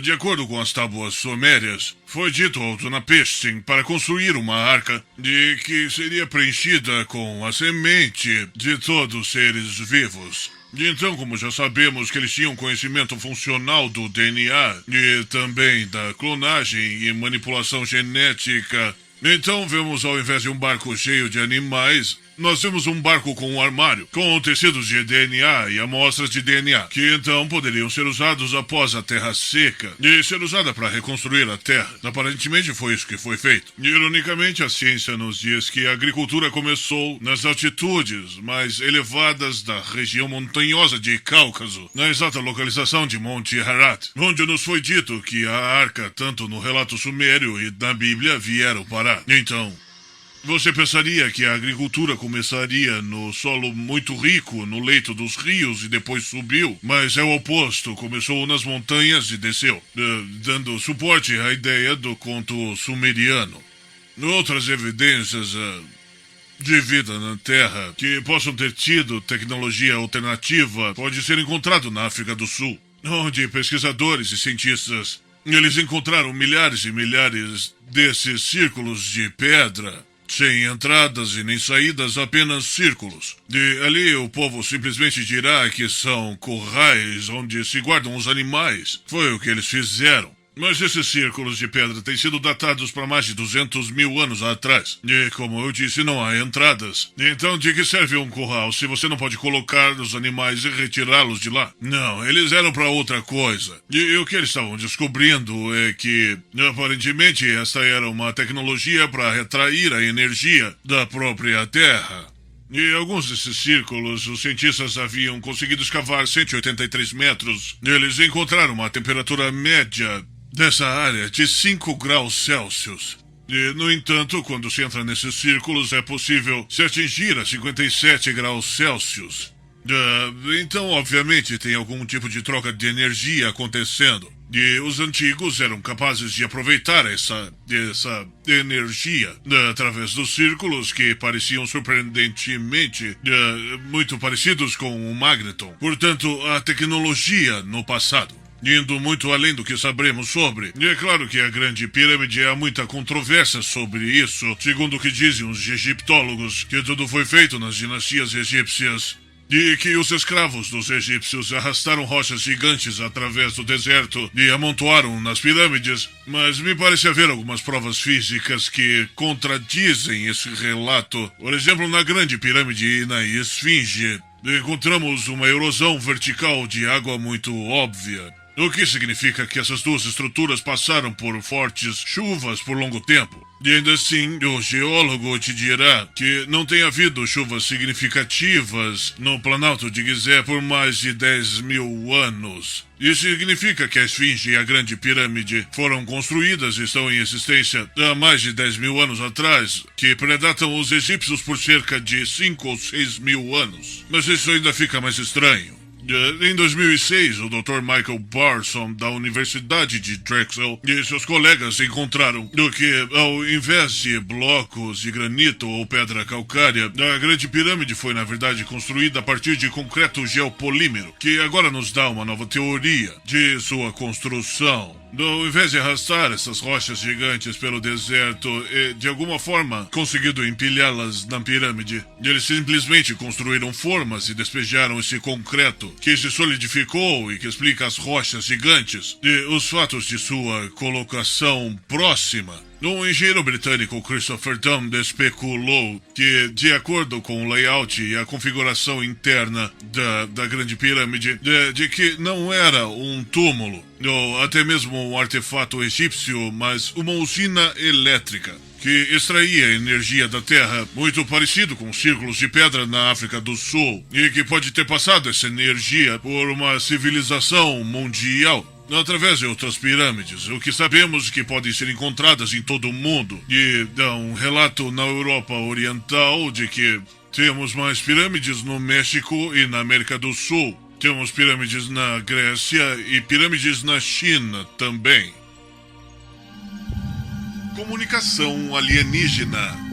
De acordo com as tábuas sumérias, foi dito ao Utnapishtim para construir uma arca de que seria preenchida com a semente de todos os seres vivos. E então, como já sabemos que eles tinham conhecimento funcional do DNA e também da clonagem e manipulação genética, então vemos ao invés de um barco cheio de animais, nós vimos um barco com um armário, com tecidos de DNA e amostras de DNA, que então poderiam ser usados após a terra seca e ser usada para reconstruir a terra. Aparentemente foi isso que foi feito. Ironicamente, a ciência nos diz que a agricultura começou nas altitudes mais elevadas da região montanhosa de Cáucaso, na exata localização de Monte Ararat, onde nos foi dito que a arca, tanto no relato sumério e na Bíblia, vieram parar. Então, você pensaria que a agricultura começaria no solo muito rico, no leito dos rios e depois subiu, mas é o oposto, começou nas montanhas e desceu, dando suporte à ideia do conto sumeriano. Outras evidências de vida na Terra que possam ter tido tecnologia alternativa pode ser encontrado na África do Sul, onde pesquisadores e cientistas eles encontraram milhares e milhares desses círculos de pedra, sem entradas e nem saídas, apenas círculos. E ali o povo simplesmente dirá que são currais onde se guardam os animais. Foi o que eles fizeram. Mas esses círculos de pedra têm sido datados para mais de 200 mil anos atrás. E, como eu disse, não há entradas. Então, de que serve um curral se você não pode colocar os animais e retirá-los de lá? Não, eles eram para outra coisa. E o que eles estavam descobrindo é que, aparentemente, esta era uma tecnologia para retrair a energia da própria Terra. E alguns desses círculos, os cientistas haviam conseguido escavar 183 metros. Eles encontraram uma temperatura média dessa área de 5 graus Celsius. E, no entanto, quando se entra nesses círculos, é possível se atingir a 57 graus Celsius. Então, obviamente, tem algum tipo de troca de energia acontecendo. E os antigos eram capazes de aproveitar essa energia através dos círculos que pareciam surpreendentemente muito parecidos com o magneton. Portanto, a tecnologia no passado, indo muito além do que saberemos sobre. E é claro que a Grande Pirâmide há muita controvérsia sobre isso, segundo o que dizem os egiptólogos, que tudo foi feito nas dinastias egípcias. E que os escravos dos egípcios arrastaram rochas gigantes através do deserto e amontoaram nas pirâmides, mas me parece haver algumas provas físicas que contradizem esse relato. Por exemplo, na Grande Pirâmide e na Esfinge, encontramos uma erosão vertical de água muito óbvia. O que significa que essas duas estruturas passaram por fortes chuvas por longo tempo. E ainda assim, o geólogo te dirá que não tem havido chuvas significativas no Planalto de Gizé por mais de 10 mil anos. Isso significa que a Esfinge e a Grande Pirâmide foram construídas e estão em existência há mais de 10 mil anos atrás, que predatam os egípcios por cerca de 5 ou 6 mil anos. Mas isso ainda fica mais estranho. Em 2006, o Dr. Michael Barson, da Universidade de Drexel, e seus colegas encontraram que, ao invés de blocos de granito ou pedra calcária, a Grande Pirâmide foi, na verdade, construída a partir de concreto geopolímero, que agora nos dá uma nova teoria de sua construção. Ao invés de arrastar essas rochas gigantes pelo deserto e, de alguma forma, conseguido empilhá-las na pirâmide, eles simplesmente construíram formas e despejaram esse concreto que se solidificou e que explica as rochas gigantes e os fatos de sua colocação próxima. Um engenheiro britânico, Christopher Dunn, especulou que, de acordo com o layout e a configuração interna da Grande Pirâmide, de que não era um túmulo, ou até mesmo um artefato egípcio, mas uma usina elétrica, que extraía energia da Terra, muito parecido com círculos de pedra na África do Sul, e que pode ter passado essa energia por uma civilização mundial através de outras pirâmides, o que sabemos que podem ser encontradas em todo o mundo. E dá um relato na Europa Oriental de que temos mais pirâmides no México e na América do Sul. Temos pirâmides na Grécia e pirâmides na China também. Comunicação alienígena.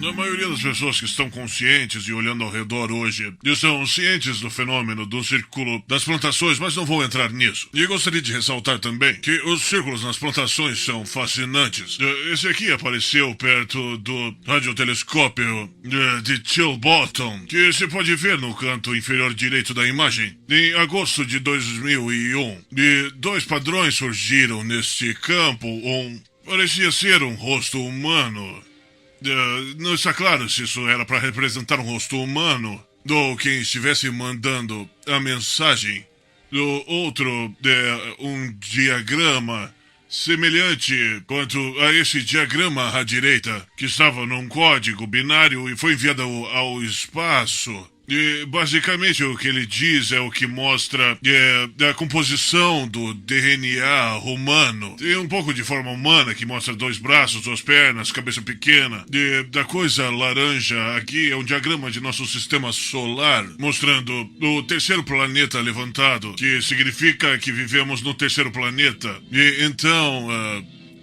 A maioria das pessoas que estão conscientes e olhando ao redor hoje estão cientes do fenômeno do círculo das plantações, mas não vou entrar nisso. E gostaria de ressaltar também que os círculos nas plantações são fascinantes. Esse aqui apareceu perto do radiotelescópio de Chilbottom, que se pode ver no canto inferior direito da imagem, em agosto de 2001. E dois padrões surgiram neste campo, Parecia ser um rosto humano. Não está claro se isso era para representar um rosto humano ou quem estivesse mandando a mensagem. Do outro, um diagrama semelhante quanto a esse diagrama à direita, que estava num código binário e foi enviado ao espaço. E, basicamente, o que ele diz é o que mostra a composição do DNA humano. Tem um pouco de forma humana, que mostra 2 braços, 2 pernas, cabeça pequena. Da coisa laranja aqui é um diagrama de nosso sistema solar, mostrando o terceiro planeta levantado, que significa que vivemos no terceiro planeta. E então,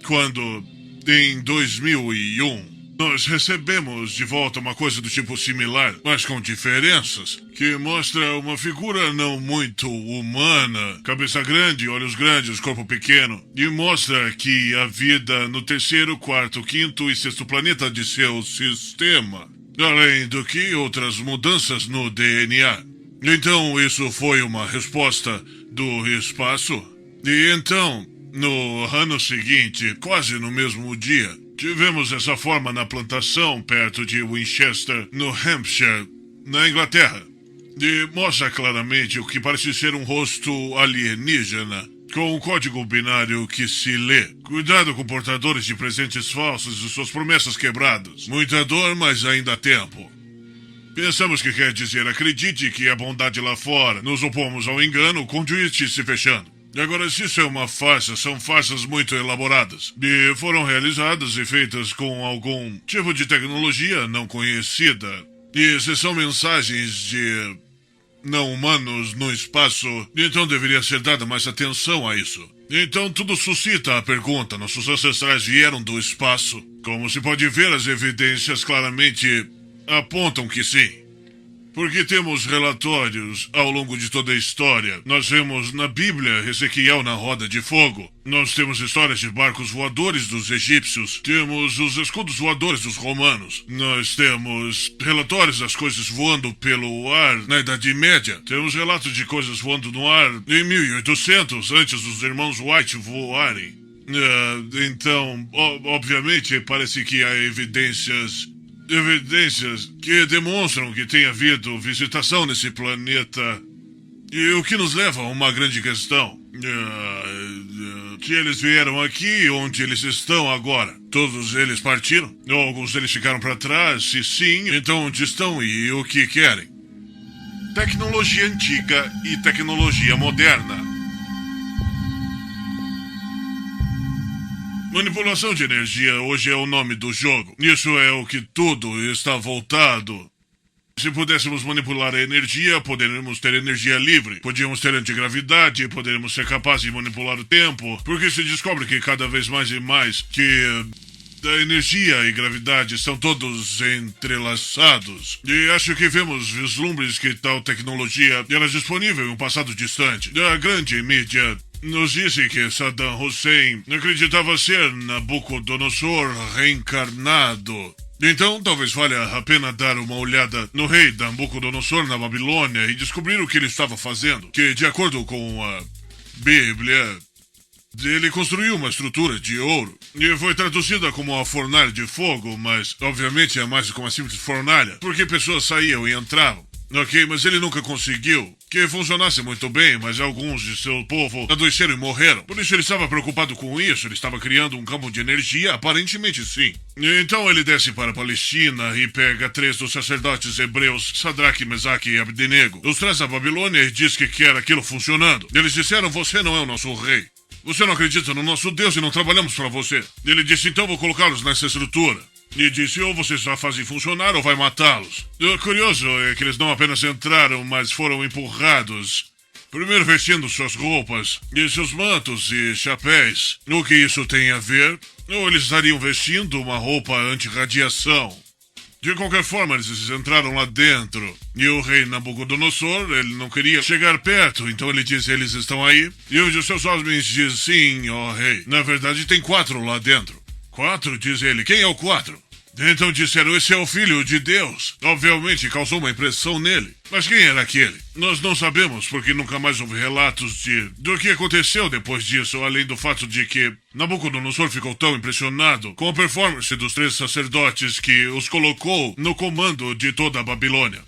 quando em 2001... nós recebemos de volta uma coisa do tipo similar, mas com diferenças, que mostra uma figura não muito humana, cabeça grande, olhos grandes, corpo pequeno, e mostra que a vida no terceiro, quarto, quinto e sexto planeta de seu sistema, além do que outras mudanças no DNA. Então isso foi uma resposta do espaço. E então, no ano seguinte, quase no mesmo dia, tivemos essa forma na plantação perto de Winchester, no Hampshire, na Inglaterra. E mostra claramente o que parece ser um rosto alienígena, com um código binário que se lê. Cuidado com portadores de presentes falsos e suas promessas quebradas. Muita dor, mas ainda há tempo. Pensamos que quer dizer acredite que há bondade lá fora. Nos opomos ao engano, o conduíte se fechando. Agora, se isso é uma farsa, são farsas muito elaboradas. E foram realizadas e feitas com algum tipo de tecnologia não conhecida. E se são mensagens de não humanos no espaço, então deveria ser dada mais atenção a isso. Então tudo suscita a pergunta, nossos ancestrais vieram do espaço? Como se pode ver, as evidências claramente apontam que sim. Porque temos relatórios ao longo de toda a história. Nós vemos na Bíblia Ezequiel na roda de fogo. Nós temos histórias de barcos voadores dos egípcios. Temos os escudos voadores dos romanos. Nós temos relatórios das coisas voando pelo ar na Idade Média. Temos relatos de coisas voando no ar em 1800, antes dos irmãos White voarem. Então, obviamente, parece que há evidências que demonstram que tem havido visitação nesse planeta. E o que nos leva a uma grande questão. Que eles vieram aqui, onde eles estão agora. Todos eles partiram? Ou alguns deles ficaram para trás? Se sim, então onde estão e o que querem? Tecnologia antiga e tecnologia moderna. Manipulação de energia hoje é o nome do jogo. Isso é o que tudo está voltado. Se pudéssemos manipular a energia, poderíamos ter energia livre. Podíamos ter antigravidade, poderíamos ser capazes de manipular o tempo. Porque se descobre que cada vez mais e mais que a energia e gravidade estão todos entrelaçados. E acho que vemos vislumbres que tal tecnologia era disponível em um passado distante. A grande mídia nos disse que Saddam Hussein acreditava ser Nabucodonosor reencarnado. Então, talvez valha a pena dar uma olhada no rei Nabucodonosor na Babilônia e descobrir o que ele estava fazendo. Que, de acordo com a Bíblia, ele construiu uma estrutura de ouro e foi traduzida como a fornalha de fogo, mas, obviamente, é mais como uma simples fornalha, porque pessoas saíam e entravam. Ok, mas ele nunca conseguiu que funcionasse muito bem, mas alguns de seu povo adoeceram e morreram. Por isso ele estava preocupado com isso, ele estava criando um campo de energia, aparentemente sim. Então ele desce para a Palestina e pega 3 dos sacerdotes hebreus, Sadraque, Mesaque e Abdenego. Os traz à Babilônia e diz que quer aquilo funcionando. Eles disseram, você não é o nosso rei. Você não acredita no nosso Deus e não trabalhamos para você. Ele disse, então vou colocá-los nessa estrutura. E disse, ou vocês já fazem funcionar ou vai matá-los. O curioso é que eles não apenas entraram, mas foram empurrados. Primeiro vestindo suas roupas, e seus mantos e chapéus. O que isso tem a ver? Ou eles estariam vestindo uma roupa anti-radiação. De qualquer forma, eles entraram lá dentro. E o rei Nabucodonosor, ele não queria chegar perto, então ele disse, eles estão aí? E um de seus homens diz, sim, ó rei. Na verdade, tem 4 lá dentro. 4, diz ele. Quem é o 4? Então disseram, esse é o Filho de Deus. Obviamente causou uma impressão nele. Mas quem era aquele? Nós não sabemos, porque nunca mais houve relatos do que aconteceu depois disso, além do fato de que Nabucodonosor ficou tão impressionado com a performance dos 3 sacerdotes que os colocou no comando de toda a Babilônia,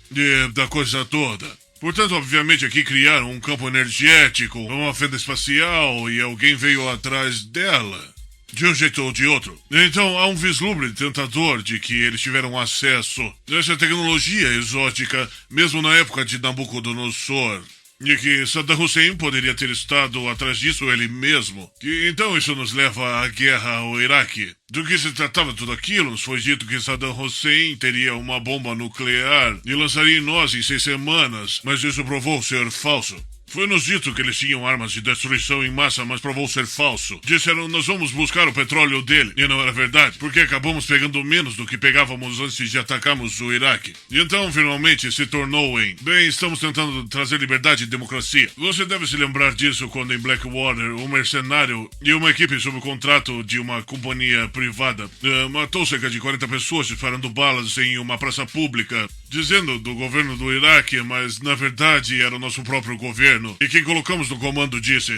da coisa toda. Portanto, obviamente, aqui criaram um campo energético, uma fenda espacial, e alguém veio atrás dela, de um jeito ou de outro. Então, há um vislumbre tentador de que eles tiveram acesso a essa tecnologia exótica, mesmo na época de Nabucodonosor. E que Saddam Hussein poderia ter estado atrás disso ele mesmo. E então isso nos leva à guerra ao Iraque. Do que se tratava tudo aquilo, nos foi dito que Saddam Hussein teria uma bomba nuclear e lançaria em nós em 6 semanas, mas isso provou ser falso. Foi-nos dito que eles tinham armas de destruição em massa, mas provou ser falso. Disseram, nós vamos buscar o petróleo dele. E não era verdade, porque acabamos pegando menos do que pegávamos antes de atacarmos o Iraque. E então, finalmente, se tornou em... Bem, estamos tentando trazer liberdade e democracia. Você deve se lembrar disso quando em Blackwater, um mercenário e uma equipe sob contrato de uma companhia privada matou cerca de 40 pessoas disparando balas em uma praça pública, dizendo do governo do Iraque, mas na verdade era o nosso próprio governo. E quem colocamos no comando disse,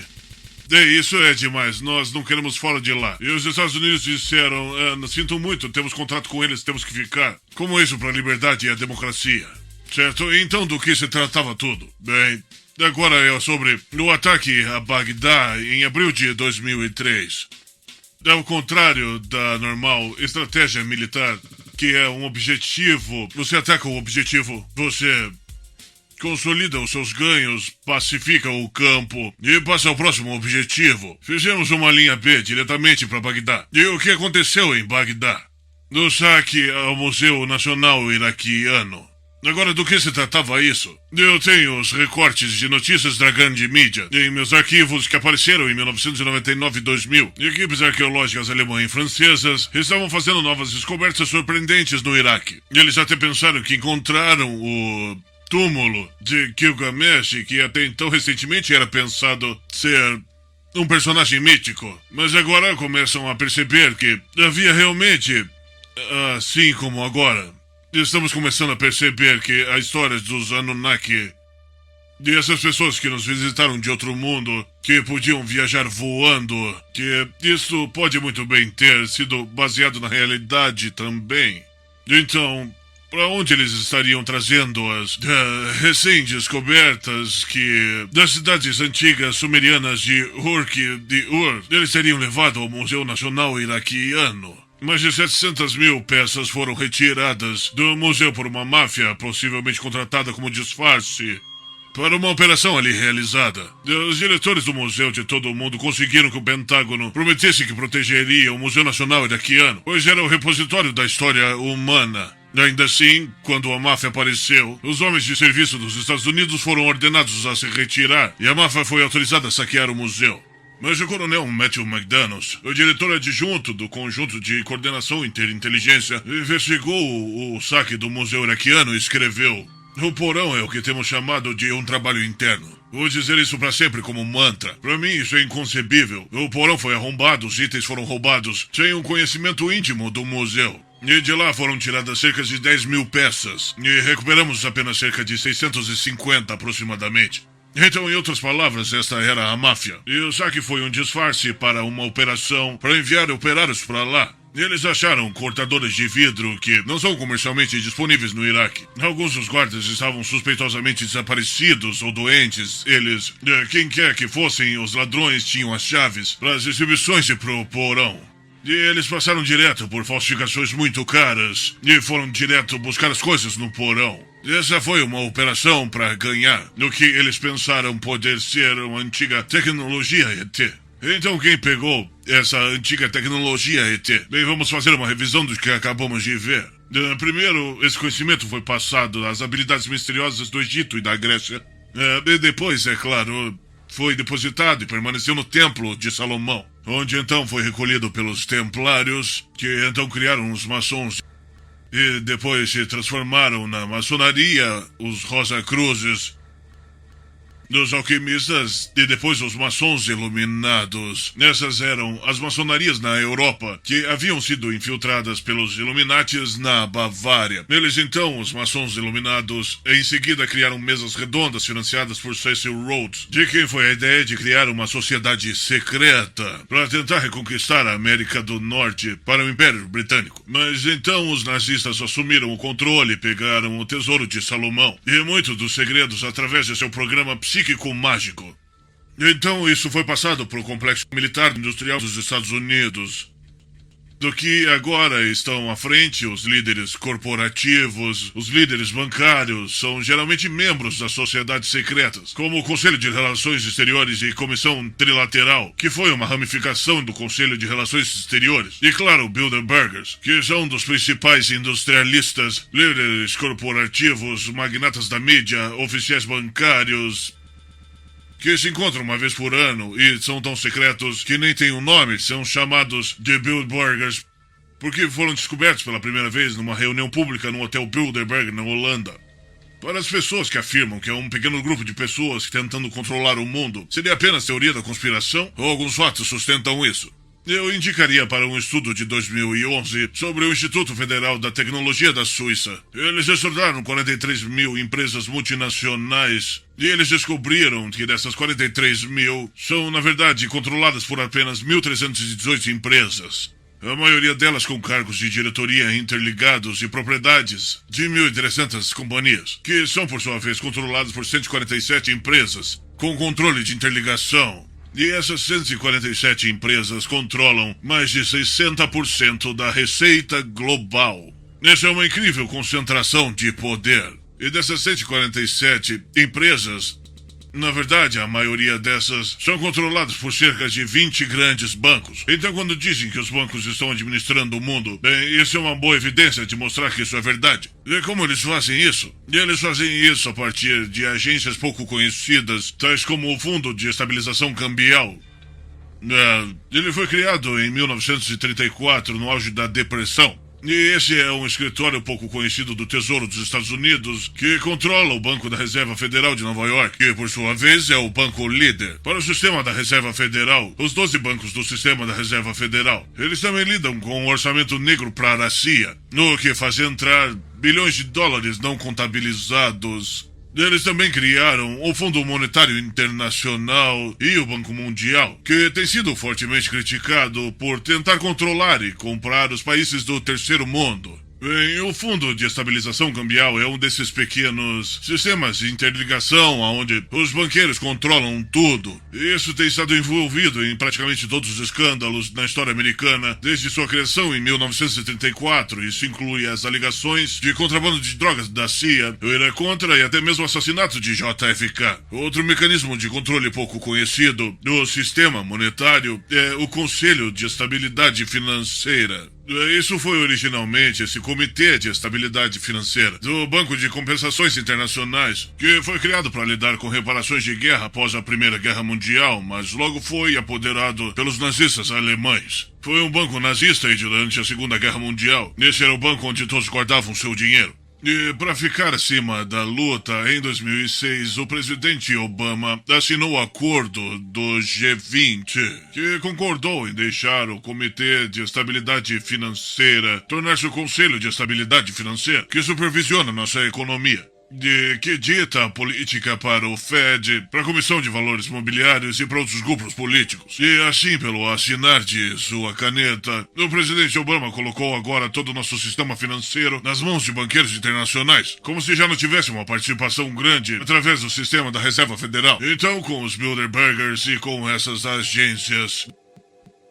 isso é demais, nós não queremos fora de lá. E os Estados Unidos disseram, sinto muito, temos contrato com eles, temos que ficar. Como isso para a liberdade e a democracia? Certo? Então do que se tratava tudo? Bem, agora é sobre o ataque a Bagdá em abril de 2003. Ao contrário da normal estratégia militar, que é um objetivo, você ataca o objetivo, você consolida os seus ganhos, pacifica o campo e passa ao próximo objetivo. Fizemos uma linha B diretamente para Bagdá. E o que aconteceu em Bagdá? No saque ao Museu Nacional Iraquiano. Agora, do que se tratava isso? Eu tenho os recortes de notícias da grande mídia em meus arquivos que apareceram em 1999 e 2000. Equipes arqueológicas alemãs e francesas estavam fazendo novas descobertas surpreendentes no Iraque. Eles até pensaram que encontraram o túmulo de Gilgamesh, que até então recentemente era pensado ser um personagem mítico. Mas agora começam a perceber que havia realmente, assim como agora, estamos começando a perceber que a história dos Anunnaki e essas pessoas que nos visitaram de outro mundo, que podiam viajar voando, que isso pode muito bem ter sido baseado na realidade também. Então, para onde eles estariam trazendo as recém-descobertas das cidades antigas sumerianas de Ur, eles teriam levado ao Museu Nacional Iraquiano. Mais de 700 mil peças foram retiradas do museu por uma máfia, possivelmente contratada como disfarce, para uma operação ali realizada. Os diretores do museu de todo o mundo conseguiram que o Pentágono prometesse que protegeria o Museu Nacional Iraquiano, pois era o repositório da história humana. Ainda assim, quando a máfia apareceu, os homens de serviço dos Estados Unidos foram ordenados a se retirar e a máfia foi autorizada a saquear o museu. Mas o coronel Matthew McDaniels, o diretor adjunto do Conjunto de Coordenação Interinteligência, investigou o saque do Museu Iraquiano e escreveu: o porão é o que temos chamado de um trabalho interno. Vou dizer isso para sempre como mantra. Para mim isso é inconcebível. O porão foi arrombado, os itens foram roubados, sem um conhecimento íntimo do museu. E de lá foram tiradas cerca de 10 mil peças, e recuperamos apenas cerca de 650 aproximadamente. Então, em outras palavras, esta era a máfia. E o saque foi um disfarce para uma operação para enviar operários para lá. Eles acharam cortadores de vidro que não são comercialmente disponíveis no Iraque. Alguns dos guardas estavam suspeitosamente desaparecidos ou doentes. Eles, quem quer que fossem, os ladrões tinham as chaves para as exibições e pro porão. E eles passaram direto por falsificações muito caras e foram direto buscar as coisas no porão. Essa foi uma operação para ganhar no que eles pensaram poder ser uma antiga tecnologia ET. Então quem pegou essa antiga tecnologia ET? Bem, vamos fazer uma revisão do que acabamos de ver. Primeiro, esse conhecimento foi passado às habilidades misteriosas do Egito e da Grécia. E depois, é claro, foi depositado e permaneceu no Templo de Salomão, onde então foi recolhido pelos Templários, que então criaram os maçons. E depois se transformaram na maçonaria, os Rosa Cruzes. dos alquimistas e depois os maçons iluminados. Essas eram as maçonarias na Europa, que haviam sido infiltradas pelos Illuminatis na Bavária. Eles então, os maçons iluminados, em seguida criaram mesas redondas financiadas por Cecil Rhodes, de quem foi a ideia de criar uma sociedade secreta para tentar reconquistar a América do Norte para o Império Britânico. Mas então os nazistas assumiram o controle e pegaram o Tesouro de Salomão e muitos dos segredos através de seu programa psíquico mágico. Então isso foi passado para o complexo militar industrial dos Estados Unidos. Do que agora estão à frente os líderes corporativos, os líderes bancários, são geralmente membros das sociedades secretas, como o Conselho de Relações Exteriores e Comissão Trilateral, que foi uma ramificação do Conselho de Relações Exteriores, e claro, Bilderbergers, que são dos principais industrialistas, líderes corporativos, magnatas da mídia, oficiais bancários, que se encontram uma vez por ano e são tão secretos que nem têm um nome, são chamados de Bilderbergers, porque foram descobertos pela primeira vez numa reunião pública no Hotel Bilderberg, na Holanda. Para as pessoas que afirmam que é um pequeno grupo de pessoas tentando controlar o mundo, seria apenas teoria da conspiração ou alguns fatos sustentam isso? Eu indicaria para um estudo de 2011 sobre o Instituto Federal da Tecnologia da Suíça. Eles estudaram 43 mil empresas multinacionais e eles descobriram que dessas 43 mil são, na verdade, controladas por apenas 1.318 empresas. A maioria delas com cargos de diretoria interligados e propriedades de 1.300 companhias, que são, por sua vez, controladas por 147 empresas com controle de interligação. E essas 147 empresas controlam mais de 60% da receita global. Essa é uma incrível concentração de poder. E dessas 147 empresas, na verdade, a maioria dessas são controladas por cerca de 20 grandes bancos. Então, quando dizem que os bancos estão administrando o mundo, bem, isso é uma boa evidência de mostrar que isso é verdade. E como eles fazem isso? Eles fazem isso a partir de agências pouco conhecidas, tais como o Fundo de Estabilização Cambial. Ele foi criado em 1934, no auge da Depressão. E esse é um escritório pouco conhecido do Tesouro dos Estados Unidos que controla o Banco da Reserva Federal de Nova York, que por sua vez é o banco líder. Para o sistema da Reserva Federal, os 12 bancos do sistema da Reserva Federal, eles também lidam com o orçamento negro para a CIA, no que faz entrar bilhões de dólares não contabilizados. Eles também criaram o Fundo Monetário Internacional e o Banco Mundial, que tem sido fortemente criticado por tentar controlar e comprar os países do terceiro mundo. Bem, o Fundo de Estabilização Cambial é um desses pequenos sistemas de interligação onde os banqueiros controlam tudo. Isso tem estado envolvido em praticamente todos os escândalos na história americana desde sua criação em 1934. Isso inclui as alegações de contrabando de drogas da CIA, o Irã Contra e até mesmo o assassinato de JFK. Outro mecanismo de controle pouco conhecido do sistema monetário é o Conselho de Estabilidade Financeira. Isso foi originalmente esse Comitê de Estabilidade Financeira do Banco de Compensações Internacionais, que foi criado para lidar com reparações de guerra após a Primeira Guerra Mundial, mas logo foi apoderado pelos nazistas alemães. Foi um banco nazista e durante a Segunda Guerra Mundial. Esse era o banco onde todos guardavam seu dinheiro. E para ficar acima da luta, em 2006, o presidente Obama assinou o acordo do G20, que concordou em deixar o Comitê de Estabilidade Financeira tornar-se o Conselho de Estabilidade Financeira, que supervisiona nossa economia. Que dita a política para o Fed, para a Comissão de Valores Mobiliários e para outros grupos políticos. E assim, pelo assinar de sua caneta, o presidente Obama colocou agora todo o nosso sistema financeiro nas mãos de banqueiros internacionais, como se já não tivesse uma participação grande através do sistema da Reserva Federal. Então, com os Bilderbergers e com essas agências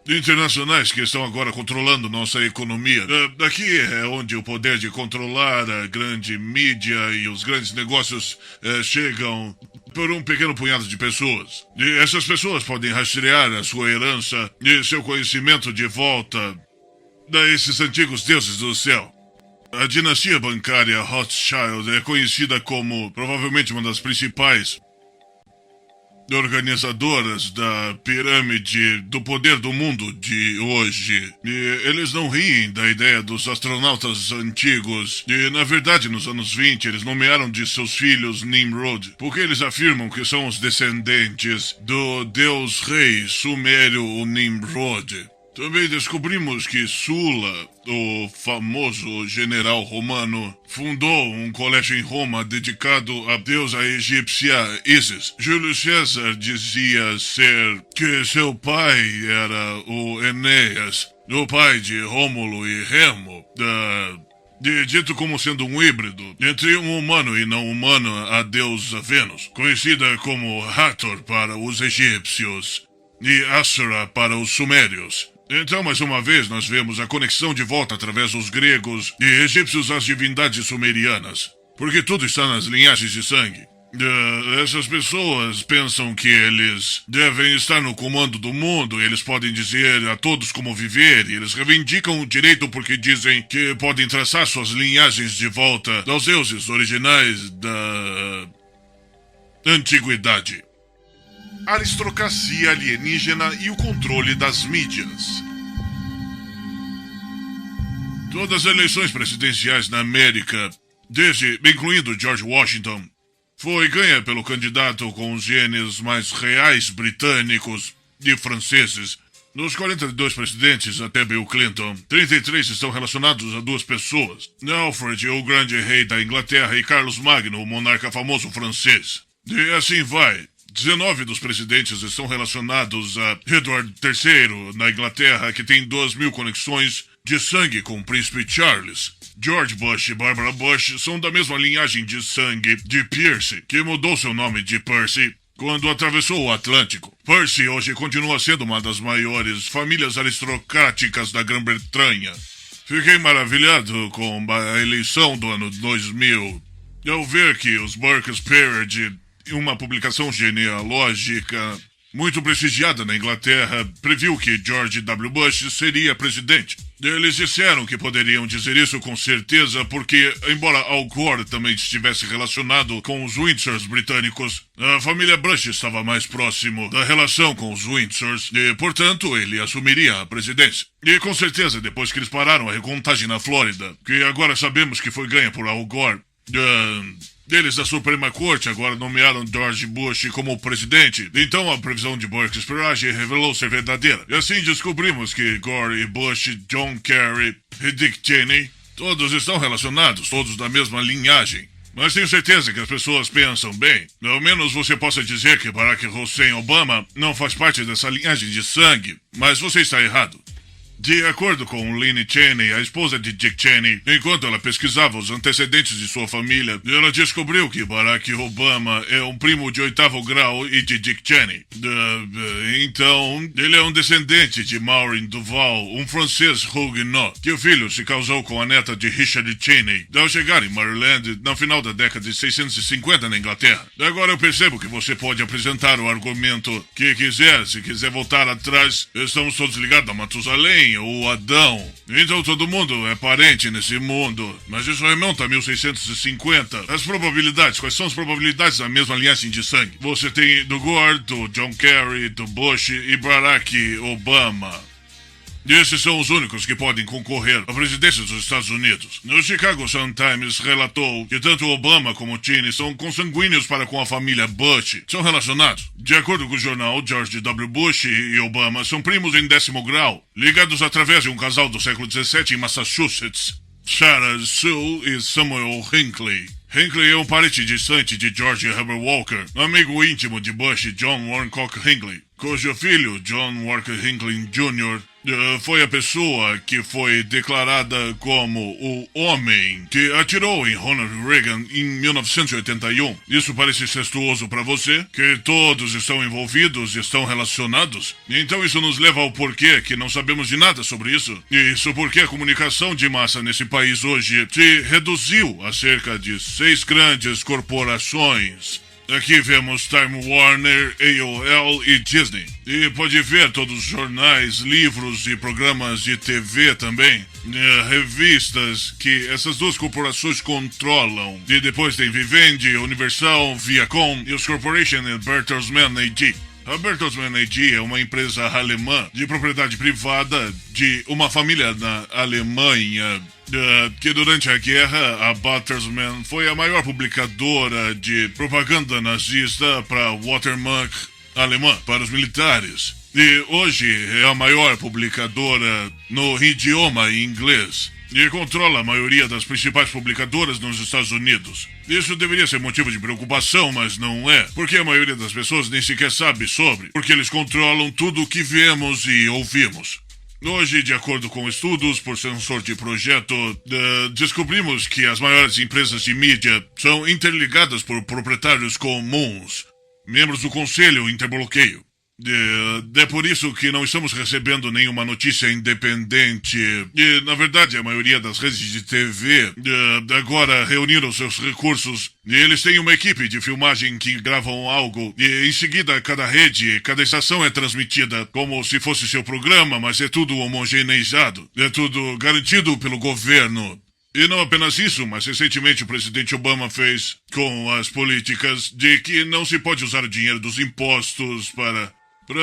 internacionais que estão agora controlando nossa economia. Daqui é onde o poder de controlar a grande mídia e os grandes negócios chegam por um pequeno punhado de pessoas. E essas pessoas podem rastrear a sua herança e seu conhecimento de volta a esses antigos deuses do céu. A dinastia bancária Rothschild é conhecida como provavelmente uma das principais organizadoras da pirâmide do poder do mundo de hoje. E eles não riem da ideia dos astronautas antigos. E, na verdade, nos anos 20, eles nomearam de seus filhos Nimrod, porque eles afirmam que são os descendentes do deus rei sumério, o Nimrod. Também descobrimos que Sula, o famoso general romano, fundou um colégio em Roma dedicado à deusa egípcia Isis. Júlio César dizia que seu pai era o Enéas, o pai de Rômulo e Remo, dito como sendo um híbrido entre um humano e não humano, a deusa Vênus, conhecida como Hathor para os egípcios e Asura para os sumérios. Então, mais uma vez, nós vemos a conexão de volta através dos gregos e egípcios às divindades sumerianas. Porque tudo está nas linhagens de sangue. Essas pessoas pensam que eles devem estar no comando do mundo, eles podem dizer a todos como viver, e eles reivindicam o direito porque dizem que podem traçar suas linhagens de volta aos deuses originais da antiguidade. Aristocracia alienígena e o controle das mídias. Todas as eleições presidenciais na América, incluindo George Washington, foi ganha pelo candidato com os genes mais reais britânicos e franceses. Dos 42 presidentes até Bill Clinton, 33 estão relacionados a duas pessoas: Alfred, o grande rei da Inglaterra, e Carlos Magno, o monarca famoso francês. E assim vai. 19 dos presidentes estão relacionados a Edward III, na Inglaterra, que tem 2.000 conexões de sangue com o príncipe Charles. George Bush e Barbara Bush são da mesma linhagem de sangue de Pierce, que mudou seu nome de Percy quando atravessou o Atlântico. Percy hoje continua sendo uma das maiores famílias aristocráticas da Grã-Bretanha. Fiquei maravilhado com a eleição do ano 2000, ao ver que os Burke's Peerage, uma publicação genealógica muito prestigiada na Inglaterra, previu que George W. Bush seria presidente. Eles disseram que poderiam dizer isso com certeza porque, embora Al Gore também estivesse relacionado com os Windsors britânicos, a família Bush estava mais próximo da relação com os Windsors e, portanto, ele assumiria a presidência. E, com certeza, depois que eles pararam a recontagem na Flórida, que agora sabemos que foi ganha por Al Gore, eles da Suprema Corte agora nomearam George Bush como presidente. Então a previsão de Burke's Peerage revelou ser verdadeira. E assim descobrimos que Gore e Bush, John Kerry e Dick Cheney, todos estão relacionados, todos da mesma linhagem. Mas tenho certeza que as pessoas pensam, bem, ao menos você possa dizer que Barack Hussein Obama não faz parte dessa linhagem de sangue, mas você está errado. De acordo com Lynne Cheney, a esposa de Dick Cheney, enquanto ela pesquisava os antecedentes de sua família, ela descobriu que Barack Obama é um primo de 8º grau e de Dick Cheney. Então, ele é um descendente de Maureen Duval, um francês huguenot, que o filho se casou com a neta de Richard Cheney, ao chegar em Maryland no final da década de 650 na Inglaterra. Agora eu percebo que você pode apresentar o argumento que quiser, se quiser voltar atrás, estamos todos ligados a Matusalém, ou Adão. Então todo mundo é parente nesse mundo. Mas isso remonta a 1650. As probabilidades, quais são as probabilidades da mesma linhagem de sangue? Você tem do Gore, do John Kerry, do Bush e Barack Obama. E esses são os únicos que podem concorrer à presidência dos Estados Unidos. O Chicago Sun-Times relatou que tanto Obama como Cheney são consanguíneos para com a família Bush. São relacionados. De acordo com o jornal, George W. Bush e Obama são primos em 10º grau, ligados através de um casal do século XVII em Massachusetts, Sarah Sue e Samuel Hinckley. Hinckley é um parente distante de George Herbert Walker, amigo íntimo de Bush e John Warrencock Hinckley, cujo filho, John Walker Hinckley Jr., foi a pessoa que foi declarada como o homem que atirou em Ronald Reagan em 1981. Isso parece incestuoso para você? Que todos estão envolvidos, estão relacionados? Então isso nos leva ao porquê que não sabemos de nada sobre isso. Isso porque a comunicação de massa nesse país hoje se reduziu a cerca de 6 grandes corporações. Aqui vemos Time Warner, AOL e Disney. E pode ver todos os jornais, livros e programas de TV também. Revistas que essas duas corporações controlam. E depois tem Vivendi, Universal, Viacom e os Corporation e Bertelsmann AG. A Bertelsmann AG é uma empresa alemã de propriedade privada de uma família na Alemanha que durante a guerra, a Bertelsmann foi a maior publicadora de propaganda nazista para Watermark alemã, para os militares. E hoje é a maior publicadora no idioma inglês. E controla a maioria das principais publicadoras nos Estados Unidos. Isso deveria ser motivo de preocupação, mas não é, porque a maioria das pessoas nem sequer sabe sobre, porque eles controlam tudo o que vemos e ouvimos. Hoje, de acordo com estudos por sensor de projeto, descobrimos que as maiores empresas de mídia são interligadas por proprietários comuns, membros do Conselho Interbloqueio. É por isso que não estamos recebendo nenhuma notícia independente. E, na verdade, a maioria das redes de TV agora reuniram seus recursos e eles têm uma equipe de filmagem que gravam algo e, em seguida, cada rede, cada estação é transmitida como se fosse seu programa, mas é tudo homogeneizado. É tudo garantido pelo governo. E não apenas isso, mas recentemente o presidente Obama fez com as políticas de que não se pode usar o dinheiro dos impostos para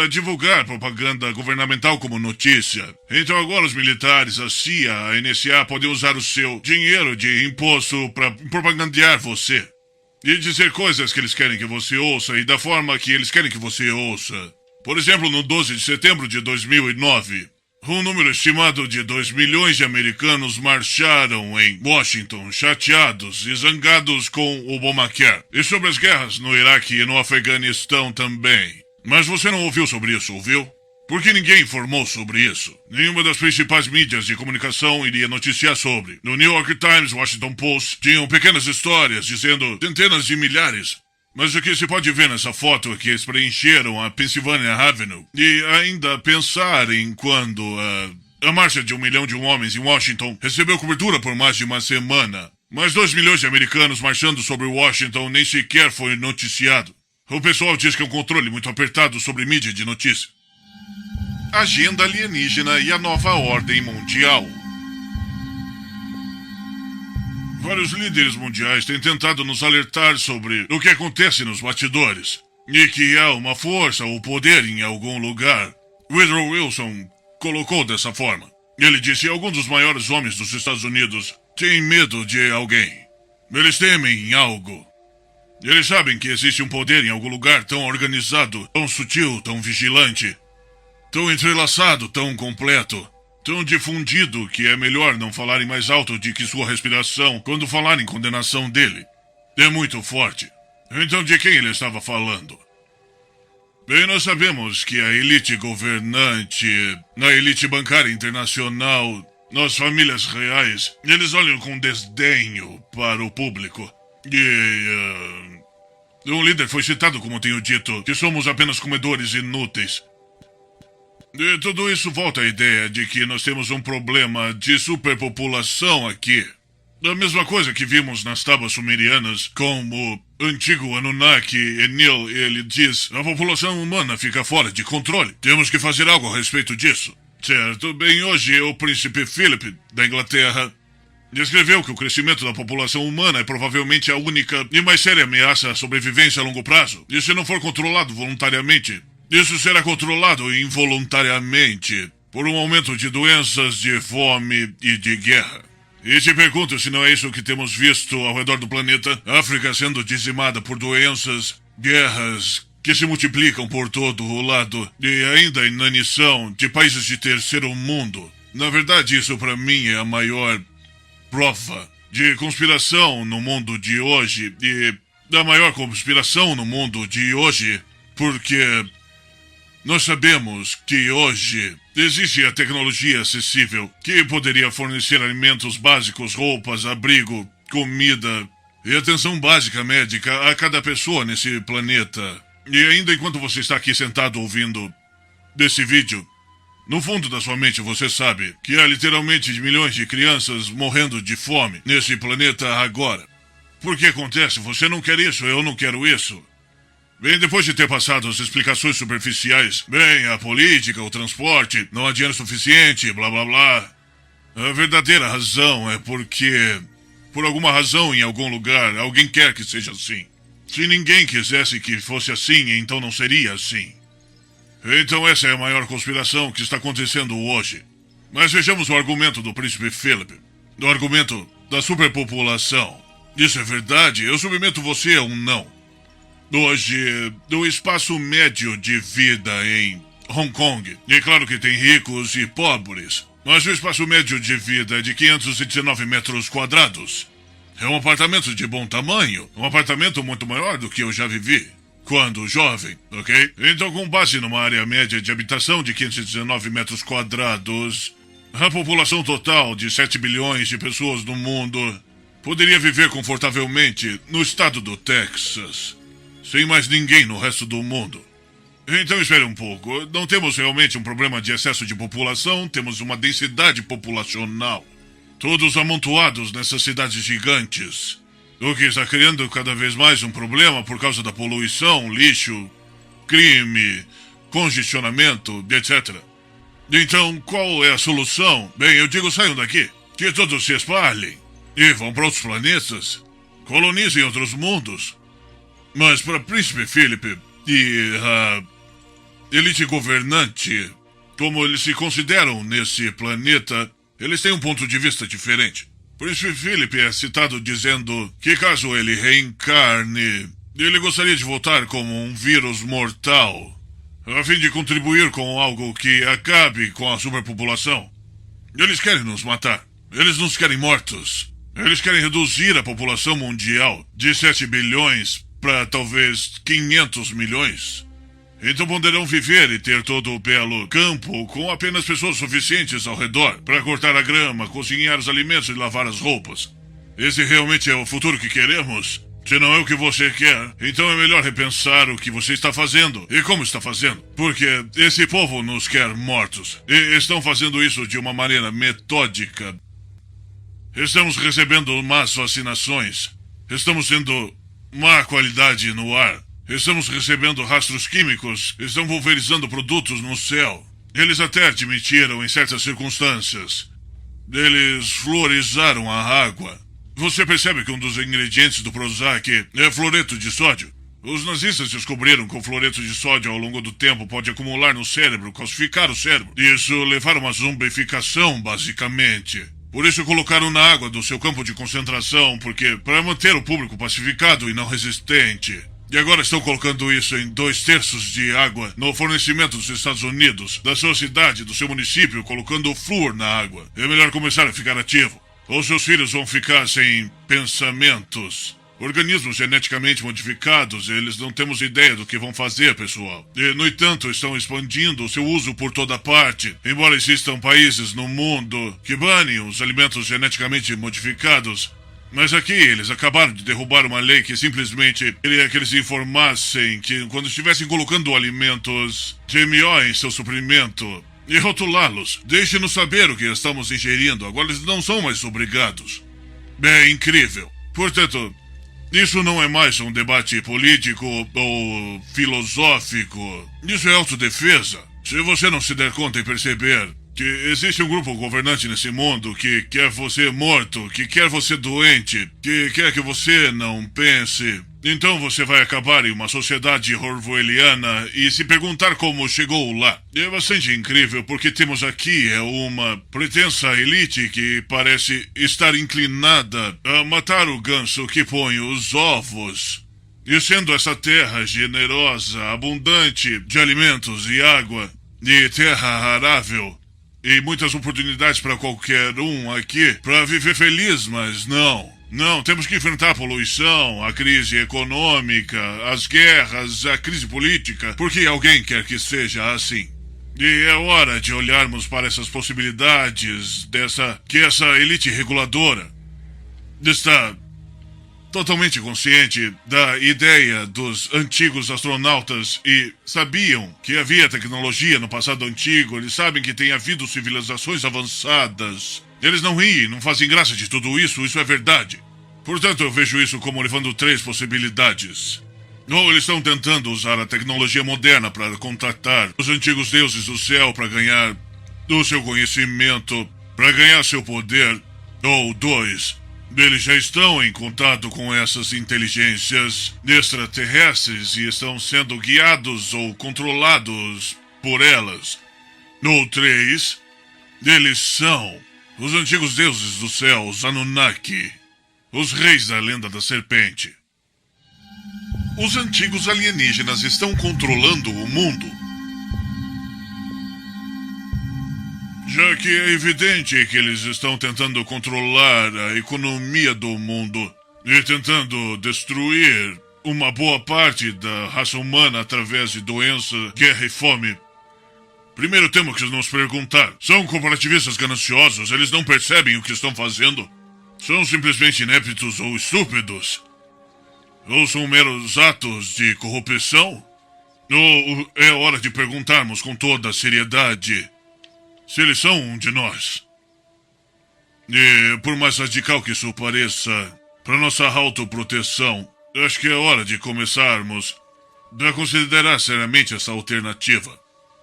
divulgar propaganda governamental como notícia. Então agora os militares, a CIA, a NSA podem usar o seu dinheiro de imposto para propagandear você. E dizer coisas que eles querem que você ouça e da forma que eles querem que você ouça. Por exemplo, no 12 de setembro de 2009, um número estimado de 2 milhões de americanos marcharam em Washington, chateados e zangados com o Obamacare. E sobre as guerras no Iraque e no Afeganistão também. Mas você não ouviu sobre isso, ouviu? Porque ninguém informou sobre isso. Nenhuma das principais mídias de comunicação iria noticiar sobre. No New York Times, Washington Post, tinham pequenas histórias dizendo centenas de milhares. Mas o que se pode ver nessa foto é que eles preencheram a Pennsylvania Avenue. E ainda pensar em quando a marcha de 1 milhão de homens em Washington recebeu cobertura por mais de uma semana. Mas 2 milhões de americanos marchando sobre Washington nem sequer foi noticiado. O pessoal diz que é um controle muito apertado sobre mídia de notícia. Agenda alienígena e a nova ordem mundial. Vários líderes mundiais têm tentado nos alertar sobre o que acontece nos bastidores. E que há uma força ou poder em algum lugar. Woodrow Wilson colocou dessa forma. Ele disse que alguns dos maiores homens dos Estados Unidos têm medo de alguém. Eles temem algo. Eles sabem que existe um poder em algum lugar tão organizado, tão sutil, tão vigilante, tão entrelaçado, tão completo, tão difundido que é melhor não falarem mais alto de que sua respiração quando falarem condenação dele. É muito forte. Então de quem ele estava falando? Bem, nós sabemos que a elite governante, a elite bancária internacional, nas famílias reais, eles olham com desdenho para o público. E um líder foi citado, como tenho dito, que somos apenas comedores inúteis. E tudo isso volta à ideia de que nós temos um problema de superpopulação aqui. A mesma coisa que vimos nas tábuas sumerianas, como o antigo Anunnaki Enlil, ele diz, a população humana fica fora de controle. Temos que fazer algo a respeito disso. Certo, bem, hoje o príncipe Philip, da Inglaterra, descreveu que o crescimento da população humana é provavelmente a única e mais séria ameaça à sobrevivência a longo prazo. E se não for controlado voluntariamente, isso será controlado involuntariamente por um aumento de doenças, de fome e de guerra. E te pergunto se não é isso que temos visto ao redor do planeta, África sendo dizimada por doenças, guerras que se multiplicam por todo o lado, e ainda a inanição de países de terceiro mundo. Na verdade, isso para mim é a maior prova de conspiração no mundo de hoje, e da maior conspiração no mundo de hoje, porque nós sabemos que hoje existe a tecnologia acessível que poderia fornecer alimentos básicos, roupas, abrigo, comida e atenção básica médica a cada pessoa nesse planeta. E ainda enquanto você está aqui sentado ouvindo desse vídeo, no fundo da sua mente você sabe que há literalmente milhões de crianças morrendo de fome nesse planeta agora. Por que acontece? Você não quer isso, eu não quero isso. Bem, depois de ter passado as explicações superficiais, bem, a política, o transporte, não há dinheiro suficiente, blá blá blá. A verdadeira razão é porque, por alguma razão em algum lugar, alguém quer que seja assim. Se ninguém quisesse que fosse assim, então não seria assim. Então essa é a maior conspiração que está acontecendo hoje. Mas vejamos o argumento do príncipe Philip. O argumento da superpopulação. Isso é verdade? Eu submeto você a um não. Hoje, o espaço médio de vida em Hong Kong, e claro que tem ricos e pobres, mas o espaço médio de vida é de 519 metros quadrados. É um apartamento de bom tamanho, um apartamento muito maior do que eu já vivi quando jovem, ok? Então, com base numa área média de habitação de 519 metros quadrados, a população total de 7 bilhões de pessoas no mundo poderia viver confortavelmente no estado do Texas, sem mais ninguém no resto do mundo. Então espere um pouco, não temos realmente um problema de excesso de população, temos uma densidade populacional. Todos amontoados nessas cidades gigantes, o que está criando cada vez mais um problema por causa da poluição, lixo, crime, congestionamento, etc. Então, qual é a solução? Bem, eu digo, saiam daqui, que todos se espalhem e vão para outros planetas, colonizem outros mundos. Mas para Príncipe Philip e a elite governante, como eles se consideram nesse planeta, eles têm um ponto de vista diferente. Príncipe Philip é citado dizendo que caso ele reencarne, ele gostaria de voltar como um vírus mortal, a fim de contribuir com algo que acabe com a superpopulação. Eles querem nos matar. Eles nos querem mortos. Eles querem reduzir a população mundial de 7 bilhões para talvez 500 milhões. Então poderão viver e ter todo o belo campo com apenas pessoas suficientes ao redor para cortar a grama, cozinhar os alimentos e lavar as roupas. Esse realmente é o futuro que queremos? Se não é o que você quer, então é melhor repensar o que você está fazendo e como está fazendo. Porque esse povo nos quer mortos. E estão fazendo isso de uma maneira metódica. Estamos recebendo más vacinações. Estamos tendo má qualidade no ar. Estamos recebendo rastros químicos. Estão pulverizando produtos no céu. Eles até admitiram em certas circunstâncias. Eles fluorizaram a água. Você percebe que um dos ingredientes do Prozac é fluoreto de sódio? Os nazistas descobriram que o fluoreto de sódio ao longo do tempo pode acumular no cérebro, calcificar o cérebro. Isso levar a uma zumbificação, basicamente. Por isso colocaram na água do seu campo de concentração, porque para manter o público pacificado e não resistente. E agora estão colocando isso em 2/3 de água no fornecimento dos Estados Unidos, da sua cidade, do seu município, colocando o flúor na água. É melhor começar a ficar ativo. Ou seus filhos vão ficar sem pensamentos. Organismos geneticamente modificados, eles não temos ideia do que vão fazer, pessoal. E, no entanto, estão expandindo o seu uso por toda parte. Embora existam países no mundo que banem os alimentos geneticamente modificados, mas aqui eles acabaram de derrubar uma lei que simplesmente queria que eles informassem que quando estivessem colocando alimentos GMO em seu suprimento, e rotulá-los. Deixe-nos saber o que estamos ingerindo. Agora eles não são mais obrigados. É incrível. Portanto, isso não é mais um debate político ou filosófico. Isso é autodefesa. Se você não se der conta e perceber que existe um grupo governante nesse mundo que quer você morto, que quer você doente, que quer que você não pense, então você vai acabar em uma sociedade orwelliana e se perguntar como chegou lá. É bastante incrível porque temos aqui uma pretensa elite que parece estar inclinada a matar o ganso que põe os ovos. E sendo essa terra generosa, abundante de alimentos e água, e terra arável, e muitas oportunidades para qualquer um aqui para viver feliz, mas não. Não, temos que enfrentar a poluição, a crise econômica, as guerras, a crise política, porque alguém quer que seja assim. E é hora de olharmos para essas possibilidades que essa elite reguladora está totalmente consciente da ideia dos antigos astronautas e sabiam que havia tecnologia no passado antigo, eles sabem que tem havido civilizações avançadas. Eles não riem, não fazem graça de tudo isso, isso é verdade. Portanto, eu vejo isso como levando 3 possibilidades. Ou eles estão tentando usar a tecnologia moderna para contatar os antigos deuses do céu para ganhar o seu conhecimento, para ganhar seu poder. Ou dois, eles já estão em contato com essas inteligências extraterrestres e estão sendo guiados ou controlados por elas. Ou três, eles são os antigos deuses do céu, os Anunnaki, os reis da lenda da serpente. Os antigos alienígenas estão controlando o mundo. Já que é evidente que eles estão tentando controlar a economia do mundo e tentando destruir uma boa parte da raça humana através de doença, guerra e fome. Primeiro temos que nos perguntar, são corporativistas gananciosos? Eles não percebem o que estão fazendo? São simplesmente ineptos ou estúpidos? Ou são meros atos de corrupção? Ou é hora de perguntarmos com toda a seriedade se eles são um de nós? E, por mais radical que isso pareça, para nossa autoproteção, acho que é hora de começarmos a considerar seriamente essa alternativa.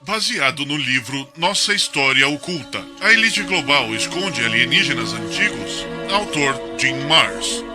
Baseado no livro Nossa História Oculta, a elite global esconde alienígenas antigos, autor Jim Marrs.